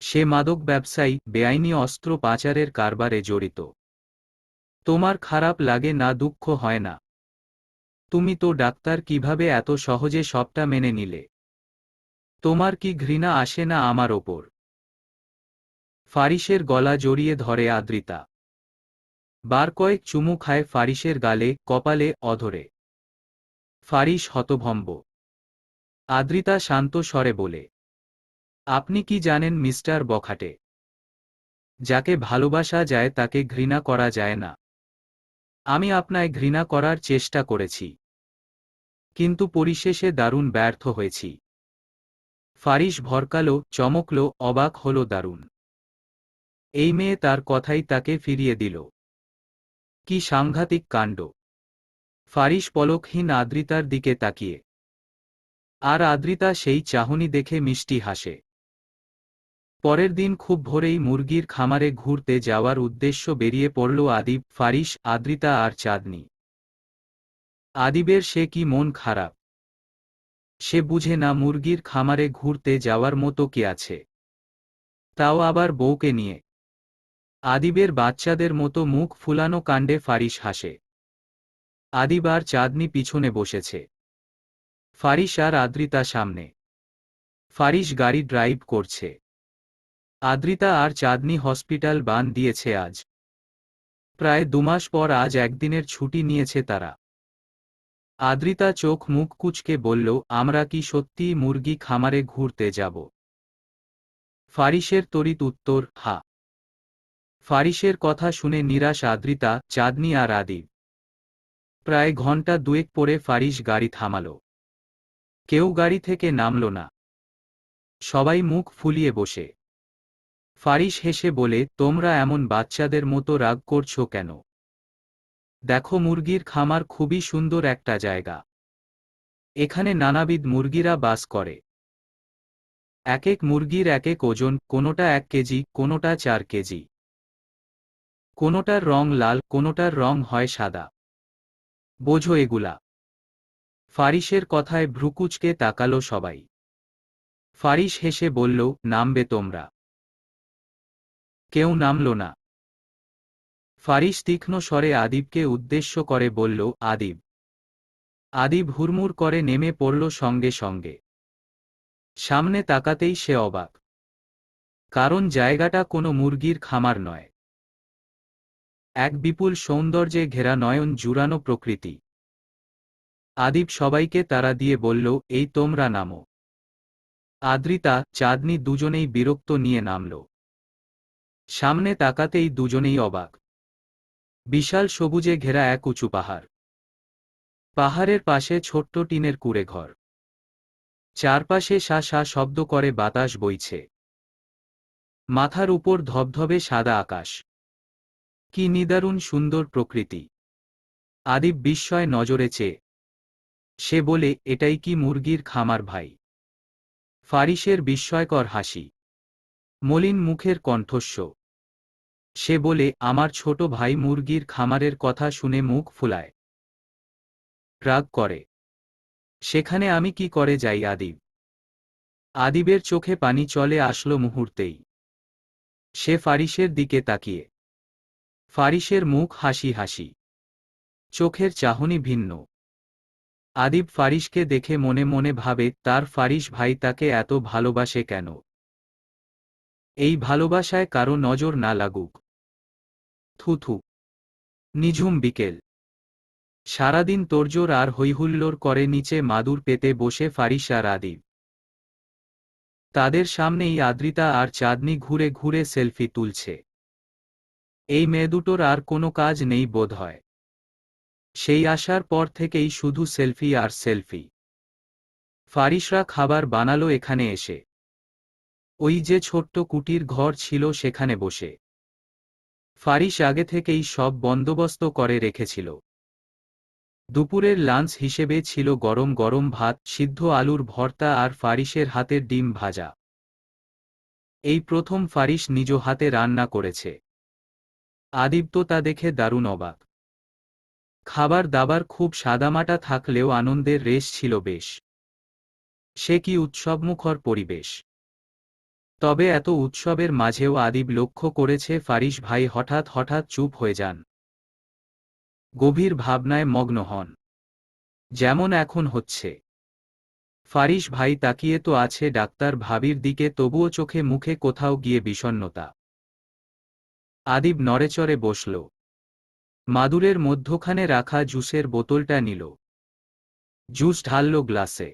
A: সে মাদক ব্যবসায়ী, বেআইনি অস্ত্র পাচারের কারবারে জড়িত। তোমার খারাপ লাগে না, দুঃখ হয় না? তুমি তো ডাক্তার, কিভাবে এত সহজে সবটা মেনে নিলে? তোমার কি ঘৃণা আসে না আমার ওপর? ফারিসের গলা জড়িয়ে ধরে আদ্রিতা। বার কয়েক চুমু খায় ফারিসের গালে, কপালে, অধরে। ফারিস হতভম্ব। আদ্রিতা শান্ত স্বরে বলে, আপনি কি জানেন মিস্টার বখাটে? যাকে ভালোবাসা যায় তাকে ঘৃণা করা যায় না। আমি আপনায় ঘৃণা করার চেষ্টা করেছি, কিন্তু পরিশেষে দারুণ ব্যর্থ হয়েছি। ফারিস ভরকালো, চমকলো, অবাক হল, দারুণ। এই মেয়ে তার কথাই তাকে ফিরিয়ে দিল। কি সাংঘাতিক কাণ্ড! ফারিস পলকহীন আদ্রিতার দিকে তাকিয়ে। আর আদ্রিতা সেই চাহনি দেখে মিষ্টি হাসে। পরের দিন খুব ভোরেই মুরগির খামারে ঘুরতে যাওয়ার উদ্দেশ্য বেরিয়ে পড়ল আদিব, ফারিস, আদ্রিতা আর চাঁদনি। আদিবের সে কি মন খারাপ! সে বুঝে না মুরগির খামারে ঘুরতে যাওয়ার মতো কি আছে, তাও আবার বউকে নিয়ে। আদিবের বাচ্চাদের মতো মুখ ফুলানো কাণ্ডে ফারিস হাসে। আদিব আর চাঁদনি পিছনে বসেছে। ফারিস আর আদ্রিতা সামনে। ফারিস গাড়ি ড্রাইভ করছে। আদ্রিতা আর চাঁদনি হসপিটাল বান দিয়েছে আজ। প্রায় 2 মাস পর আজ একদিনের ছুটি নিয়েছে তারা। আদ্রিতা চোখ মুখ কুঁচকে বলল, আমরা কি সত্যিই মুরগি খামারে ঘুরতে যাব? ফারিসের তড়িৎ উত্তর, হা। ফারিসের কথা শুনে নিরাশ আদ্রিতা, চাঁদনি আর আদিব। প্রায় ঘন্টা দুয়েক পরে ফারিস গাড়ি থামাল। কেউ গাড়ি থেকে নামল না। সবাই মুখ ফুলিয়ে বসে। ফারিস হেসে বলে, তোমরা এমন বাচ্চাদের মতো রাগ করছো কেন? দেখো, মুরগির খামার খুবই সুন্দর একটা জায়গা। এখানে নানাবিধ মুরগিরা বাস করে। এক এক মুরগির এক এক ওজন, কোনোটা 1 কেজি, কোনোটা 4 কেজি। কোনোটার রং লাল, কোনোটার রং হয় সাদা। বোঝো এগুলা? ফারিসের কথায় ভ্রুকুচকে তাকালো সবাই। ফারিস হেসে বলল, নামবে তোমরা? কেউ নামল না। ফারিস তীক্ষ্ণ স্বরে আদিবকে উদ্দেশ্য করে বলল, আদিব। আদিব হুড়মুড় করে নেমে পড়ল সঙ্গে সঙ্গে। সামনে তাকাতেই সে অবাক। কারণ জায়গাটা কোনো মুরগির খামার নয়। এক বিপুল সৌন্দর্যে ঘেরা নয়ন জুড়ানো প্রকৃতি। আদিব সবাইকে তাড়া দিয়ে বলল, এই তোমরা নামো। আদ্রিতা, চাঁদনি দুজনেই বিরক্ত নিয়ে নামল। সামনে তাকাতেই দুজনেই অবাক। বিশাল সবুজে ঘেরা এক উঁচু পাহাড়। পাহাড়ের পাশে ছোট্ট টিনের কুঁড়ে ঘর। চারপাশে শা শা শব্দ করে বাতাস বইছে। মাথার উপর ধবধবে সাদা আকাশ। কি নিদারুণ সুন্দর প্রকৃতি! আদিব বিস্ময় নজরে চেয়ে। সে বলে, এটাই কি মুরগির খামার ভাই? ফারিসের বিস্ময়কর হাসি। মলিন মুখের কণ্ঠস্ব। সে বলে, আমার ছোট ভাই মুরগির খামারের কথা শুনে মুখ ফুলায়। রাগ করে। সেখানে আমি কি করে যাই আদিব? আদিবের চোখে পানি চলে আসলো মুহূর্তেই। সে ফারিসের দিকে তাকিয়ে। ফারিসের মুখ হাসি হাসি। চোখের চাহনি ভিন্ন। আদিব ফারিসকে দেখে মনে মনে ভাবে, তার ফারিস ভাই তাকে এত ভালোবাসে কেন? এই ভালোবাসায় কারো নজর না লাগুক। থু থু। নিঝুম বিকেল। সারাদিন তোড়জোড় আর হৈহুল্লোড় করে নিচে মাদুর পেতে বসে ফারিস আর আদিব। তাদের সামনেই আদ্রিতা আর চাঁদনি ঘুরে ঘুরে সেলফি তুলছে। এই মেয়ে দুটোর আর কোনো কাজ নেই বোধহয়। সেই আসার পর থেকেই শুধু সেলফি আর সেলফি। ফারিসরা খাবার বানালো এখানে এসে। ওই যে ছোট্ট কুটির ঘর ছিল সেখানে বসে। ফারিস আগে থেকেই সব বন্দোবস্ত করে রেখেছিল। দুপুরের লাঞ্চ হিসেবে ছিল গরম গরম ভাত, সিদ্ধ আলুর ভর্তা আর ফারিসের হাতের ডিম ভাজা। এই প্রথম ফারিস নিজ হাতে রান্না করেছে। আদিব তো তা দেখে দারুণ অবাক। খাবার দাবার খুব সাদামাটা থাকলেও আনন্দের রেশ ছিল বেশ। সে কি উৎসবমুখর পরিবেশ! তবে এত উৎসবের মাঝেও আদিব লক্ষ্য করেছে ফারিস ভাই হঠাৎ হঠাৎ চুপ হয়ে যান। গভীর ভাবনায় মগ্ন হন। যেমন এখন হচ্ছে। ফারিস ভাই তাকিয়ে তো আছে ডাক্তার ভাবির দিকে, তবুও চোখে মুখে কোথাও গিয়ে বিষণ্ণতা। আদিব নড়েচড়ে বসল। মাদুরের মধ্যখানে রাখা জুসের বোতলটা নিল। জুস ঢালল গ্লাসে।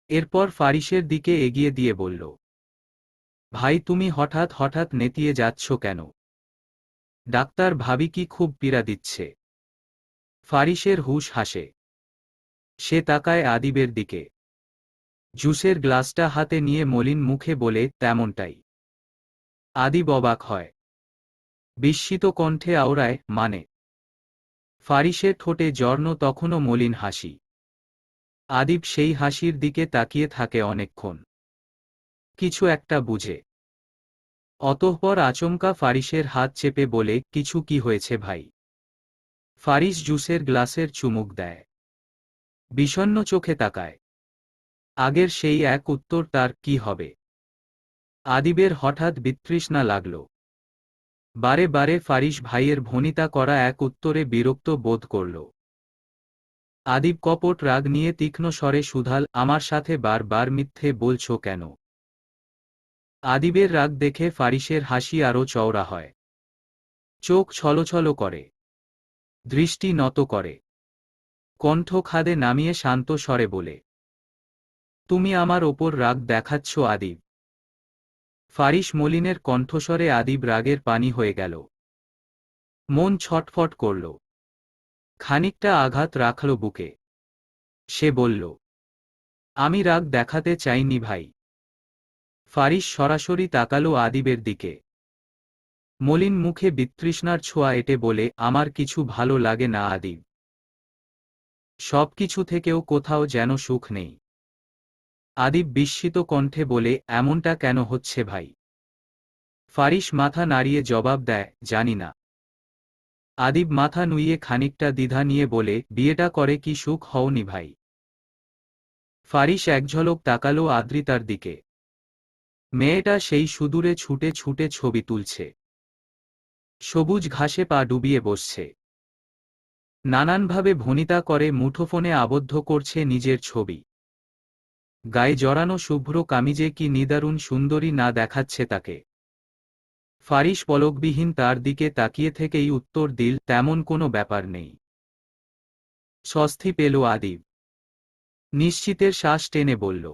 A: এরপর ফারিসের দিকে এগিয়ে দিয়ে বলল, ভাই তুমি হঠাৎ হঠাৎ নেতিয়ে যাচ্ছ কেন? ডাক্তার ভাবি কি খুব পীড়া দিচ্ছে? ফারিসের হুঁশ হাসে। সে তাকায় আদিবের দিকে। জুসের গ্লাসটা হাতে নিয়ে মলিন মুখে বলে, তেমনটাই। আদিব অবাক হয়। বিস্মিত কণ্ঠে আওড়ায়, মানে? ফারিসের ঠোঁটে জর্ণ তখনও মলিন হাসি। আদিব সেই হাসির দিকে তাকিয়ে থাকে অনেকক্ষণ। কিছু একটা বুঝে। অতঃপর আচমকা ফারিসের হাত চেপে বলে, কিছু কি হয়েছে ভাই? ফারিস জুসের গ্লাসের চুমুক দেয়। বিষণ্ণ চোখে তাকায়। আগের সেই এক উত্তর, তার কি হবে? আদিবের হঠাৎ বিতৃষ্ণা লাগল। বারে বারে ফারিস ভাইয়ের ভনিতা করা এক উত্তরে বিরক্ত বোধ করল। আদিব কপট রাগ নিয়ে তীক্ষ্ণ স্বরে শুধাল, আমার সাথে বারবার মিথ্যে বলছো কেন? আদিবের রাগ দেখে ফারিসের হাসি আরও চওড়া হয়। চোখ ছলছল করে, দৃষ্টি নত করে, কণ্ঠ খাদে নামিয়ে শান্ত স্বরে বলে, তুমি আমার ওপর রাগ দেখাচ্ছ আদিব। ফারিস মলিনের কণ্ঠস্বরে আদিব রাগের পানি হয়ে গেল। মন ছটফট করল, খানিকটা আঘাত রাখল বুকে। সে বলল, আমি রাগ দেখাতে চাইনি ভাই। ফারিস সরাসরি তাকালো আদিবের দিকে। মলিন মুখে বিতৃষ্ণার ছোঁয়া এঁটে বলে, আমার কিছু ভালো লাগে না আদিব। সবকিছু থেকেও কোথাও যেন সুখ নেই। আদিব বিস্মিত কণ্ঠে বলে, এমনটা কেন হচ্ছে ভাই? ফারিস মাথা নাড়িয়ে জবাব দেয়, জানি না। আদিব মাথা নুইয়ে খানিকটা দ্বিধা নিয়ে বলে, বিয়েটা করে কি সুখ হওনি ভাই? ফারিস একঝলক তাকালো আদ্রিতার দিকে। মেয়েটা সেই সুদূরে ছুটে ছুটে ছবি তুলছে, সবুজ ঘাসে পা ডুবিয়ে বসছে, নানানভাবে ভনিতা করে মুঠোফোনে আবদ্ধ করছে নিজের ছবি। গায়ে জড়ানো শুভ্র কামিজে কি নিদারুণ সুন্দরী না দেখাচ্ছে তাকে। ফারিস পলকবিহীন তার দিকে তাকিয়ে থেকেই উত্তর দিল, তেমন কোনো ব্যাপার নেই। স্বস্তি পেল আদিব। নিশ্চিতের শ্বাস টেনে বলল,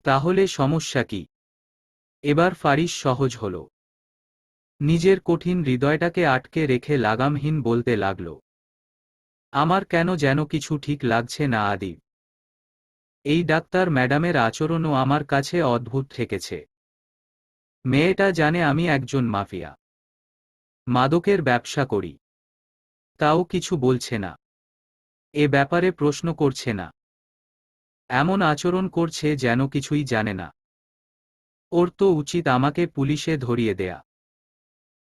A: তাহলে সমস্যা কি? এবার ফারিস সহজ হল। নিজের কঠিন হৃদয়টাকে আটকে রেখে লাগামহীন বলতে লাগল, আমার কেন যেন কিছু ঠিক লাগছে না আদিব। এই ডাক্তার ম্যাডামের আচরণও আমার কাছে অদ্ভুত ঠেকেছে। মেয়েটা জানে আমি একজন মাফিয়া, মাদকের ব্যবসা করি, তাও কিছু বলছে না, এ ব্যাপারে প্রশ্ন করছে না। এমন আচরণ করছে যেন কিছুই জানে না। ওর তো উচিত আমাকে পুলিশে ধরিয়ে দেয়া।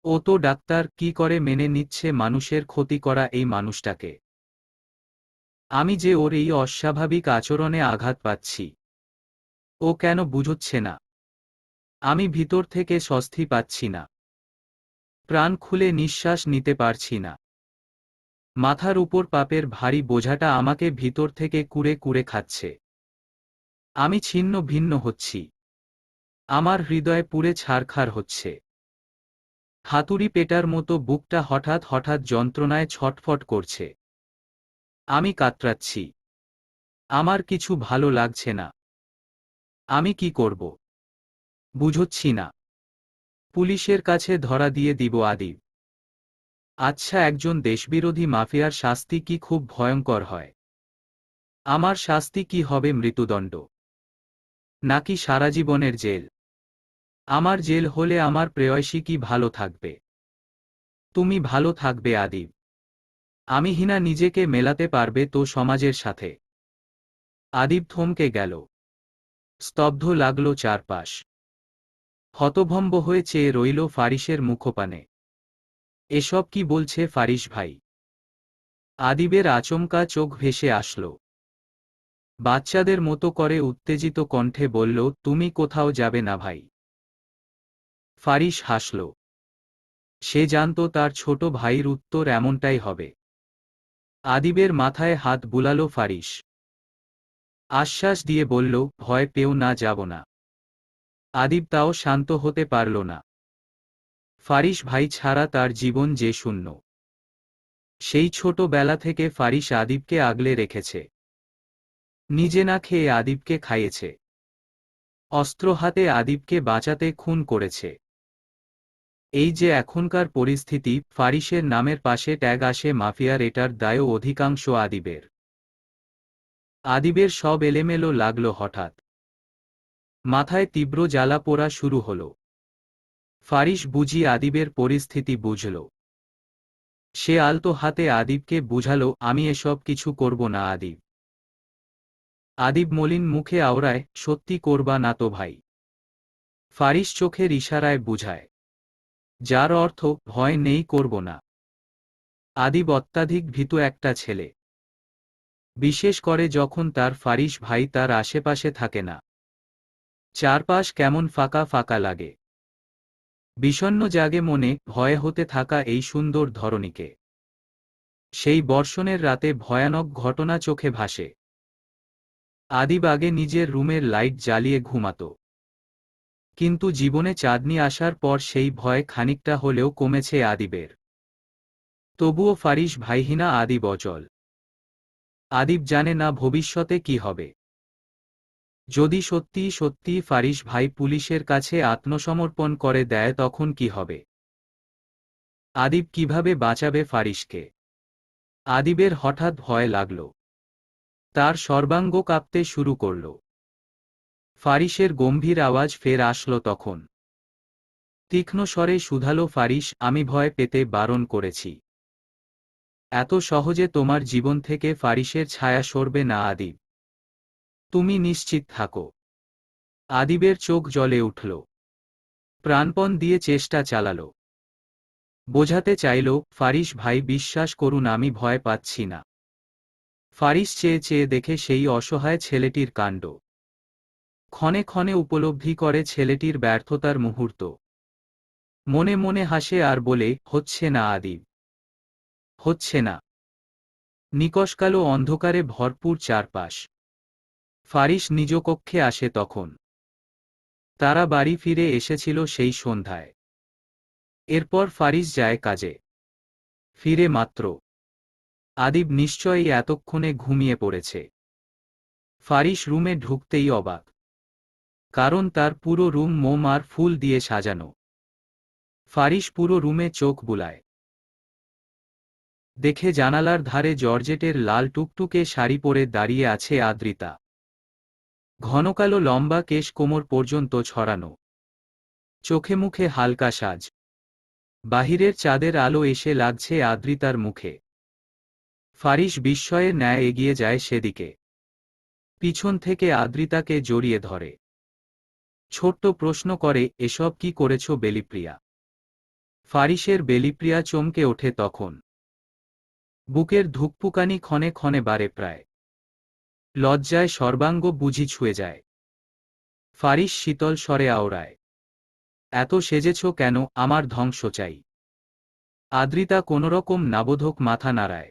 A: ও তো ডাক্তার, কি করে মেনে নিচ্ছে মানুষের ক্ষতি করা এই মানুষটাকে? আমি যে ওর এই অস্বাভাবিক আচরণে আঘাত পাচ্ছি, ও কেন বুঝচ্ছে না? আমি ভিতর থেকে স্বস্তি পাচ্ছি না, প্রাণ খুলে নিঃশ্বাস নিতে পারছি না। মাথার উপর পাপের ভারী বোঝাটা আমাকে ভিতর থেকে কুরে কুরে খাচ্ছে। আমি ছিন্ন ভিন্ন হচ্ছি, আমার হৃদয় পুড়ে ছারখার হচ্ছে। হাতুড়ি পেটার মতো বুকটা হঠাৎ হঠাৎ যন্ত্রণায় ছটফট করছে। আমি কাতরাচ্ছি, আমার কিছু ভালো লাগছে না। আমি কি করব বুঝচ্ছি না। পুলিশের কাছে ধরা দিয়ে দিব আদিব? আচ্ছা, একজন দেশবিরোধী মাফিয়ার শাস্তি কি খুব ভয়ঙ্কর হয়? আমার শাস্তি কি হবে, মৃত্যুদণ্ড নাকি সারা জীবনের জেল? আমার জেল হলে আমার প্রেয়সী কি ভালো থাকবে? তুমি ভালো থাকবে আদিব? আমি হীনা নিজেকে মেলাতে পারবে তো সমাজের সাথে? আদিব থমকে গেল। স্তব্ধ লাগল চারপাশ। হতভম্ব হয়ে চেয়ে রইল ফারিসের মুখপানে। এসব কি বলছে ফারিস ভাই? আদিবের আচমকা চোখ ভেসে আসল। বাচ্চাদের মতো করে উত্তেজিত কণ্ঠে বলল, তুমি কোথাও যাবে না ভাই। ফারিস হাসল। সে জানত তার ছোট ভাইয়ের উত্তর এমনটাই হবে। আদিবের মাথায় হাত বুলাল ফারিস। আশ্বাস দিয়ে বলল, ভয় পেও না, যাব না। আদিব তাও শান্ত হতে পারল না। ফারিস ভাই ছাড়া তার জীবন যে শূন্য। সেই ছোটবেলা থেকে ফারিস আদিবকে আগলে রেখেছে। নিজে না খেয়ে আদিবকে খাইয়েছে। অস্ত্র হাতে আদিবকে বাঁচাতে খুন করেছে। এই যে এখনকার পরিস্থিতি, ফারিসের নামের পাশে ট্যাগ আসে মাফিয়ার, এটার দায়ও অধিকাংশ আদিবের। আদিবের সব এলেমেলো লাগল হঠাৎ। মাথায় তীব্র জ্বালা পোড়া শুরু হল। ফারিস বুঝি আদিবের পরিস্থিতি বুঝল। সে আলতো হাতে আদিবকে বুঝালো, আমি এসব কিছু করব না আদিব। আদিব মলিন মুখে আওড়ায়, সত্যি করবা না তো ভাই? ফারিস চোখের ইশারায় বুঝায়, যার অর্থ ভয় নেই, করব না। আদিব অত্যাধিক ভীতু একটা ছেলে, বিশেষ করে যখন তার ফারিস ভাই তার আশেপাশে থাকে না। চারপাশ কেমন ফাঁকা ফাঁকা লাগে। বিষণ্ণ জাগে মনে, ভয়ে হতে থাকা এই সুন্দর ধরণীকে। সেই বর্ষণের রাতে ভয়ানক ঘটনা চোখে ভাসে। আদিব আগে নিজের রুমের লাইট জ্বালিয়ে ঘুমাত, কিন্তু জীবনে চাঁদনি আসার পর সেই ভয় খানিকটা হলেও কমেছে আদিবের। তবুও ফারিস ভাইহিনা আদিব অচল। আদিব জানে না ভবিষ্যতে কি হবে। যদি সত্যিই সত্যিই ফারিস ভাই পুলিশের কাছে আত্মসমর্পণ করে দেয় তখন কি হবে? আদিব কিভাবে বাঁচাবে ফারিসকে? আদিবের হঠাৎ ভয় লাগল। তার সর্বাঙ্গ কাঁপতে শুরু করল। ফারিসের গম্ভীর আওয়াজ ফের আসলো তখন। তীক্ষ্ণ স্বরে শুধালো, ফারিস, আমি ভয় পেতে বারণ করেছি। এত সহজে তোমার জীবন থেকে ফারিসের ছায়া সরবে না আদিব। তুমি নিশ্চিত থাকো। আদিবের চোখ জ্বলে উঠল। প্রাণপণ দিয়ে চেষ্টা চালাল। বোঝাতে চাইল, ফারিস ভাই, বিশ্বাস করুন, আমি ভয় পাচ্ছি না। ফারিস চেয়ে চেয়ে দেখে সেই অসহায় ছেলেটির কাণ্ড। ক্ষণে ক্ষণে উপলব্ধি করে ছেলেটির ব্যর্থতার মুহূর্ত। মনে মনে হাসে আর বলে, হচ্ছে না আদিব, হচ্ছে না। নিকষকালো অন্ধকারে ভরপুর চারপাশ। ফারিস নিজ কক্ষে আসে তখন। তারা বাড়ি ফিরে এসেছিল সেই সন্ধ্যায়। এরপর ফারিস যায় কাজে। ফিরে মাত্র আদিব নিশ্চয়ই এতক্ষণে ঘুমিয়ে পড়েছে। ফারিস রুমে ঢুকতেই অবাক। কারণ তার পুরো রুম মোম আর ফুল দিয়ে সাজানো। ফারিস পুরো রুমে চোখ বুলায়। দেখে জানালার ধারে জর্জেটের লাল টুকটুকে শাড়ি পরে দাঁড়িয়ে আছে আদ্রিতা। ঘনকালো লম্বা কেশ কোমর পর্যন্ত ছড়ানো। চোখে মুখে হালকা সাজ। বাহিরের চাঁদের আলো এসে লাগছে আদ্রিতার মুখে। ফারিস বিস্ময়ের ন্যায় এগিয়ে যায় সেদিকে। পিছন থেকে আদ্রিতাকে জড়িয়ে ধরে। ছোট্ট প্রশ্ন করে, এসব কি করেছ বেলিপ্রিয়া? ফারিসের বেলিপ্রিয়া চমকে ওঠে তখন। বুকের ধুকপুকানি ক্ষণে ক্ষণে বাড়ে প্রায়। লজ্জায় সর্বাঙ্গ বুঝি ছুঁয়ে যায়। ফারিস শীতল স্বরে আওড়ায়, এত সেজেছ কেন? আমার ধ্বংস চাই। আদ্রিতা কোনোরকম নাবোধক মাথা নাড়ায়।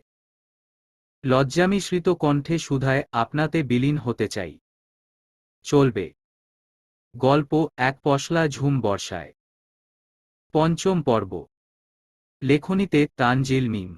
A: লজ্জামিশ্রিত কণ্ঠে শুধায়, আপনাতে বিলীন হতে চাই। চলবে। গল্প এক পশলা ঝুম বর্ষায়। পঞ্চম পর্ব। লেখনীতে তানজিল মিম।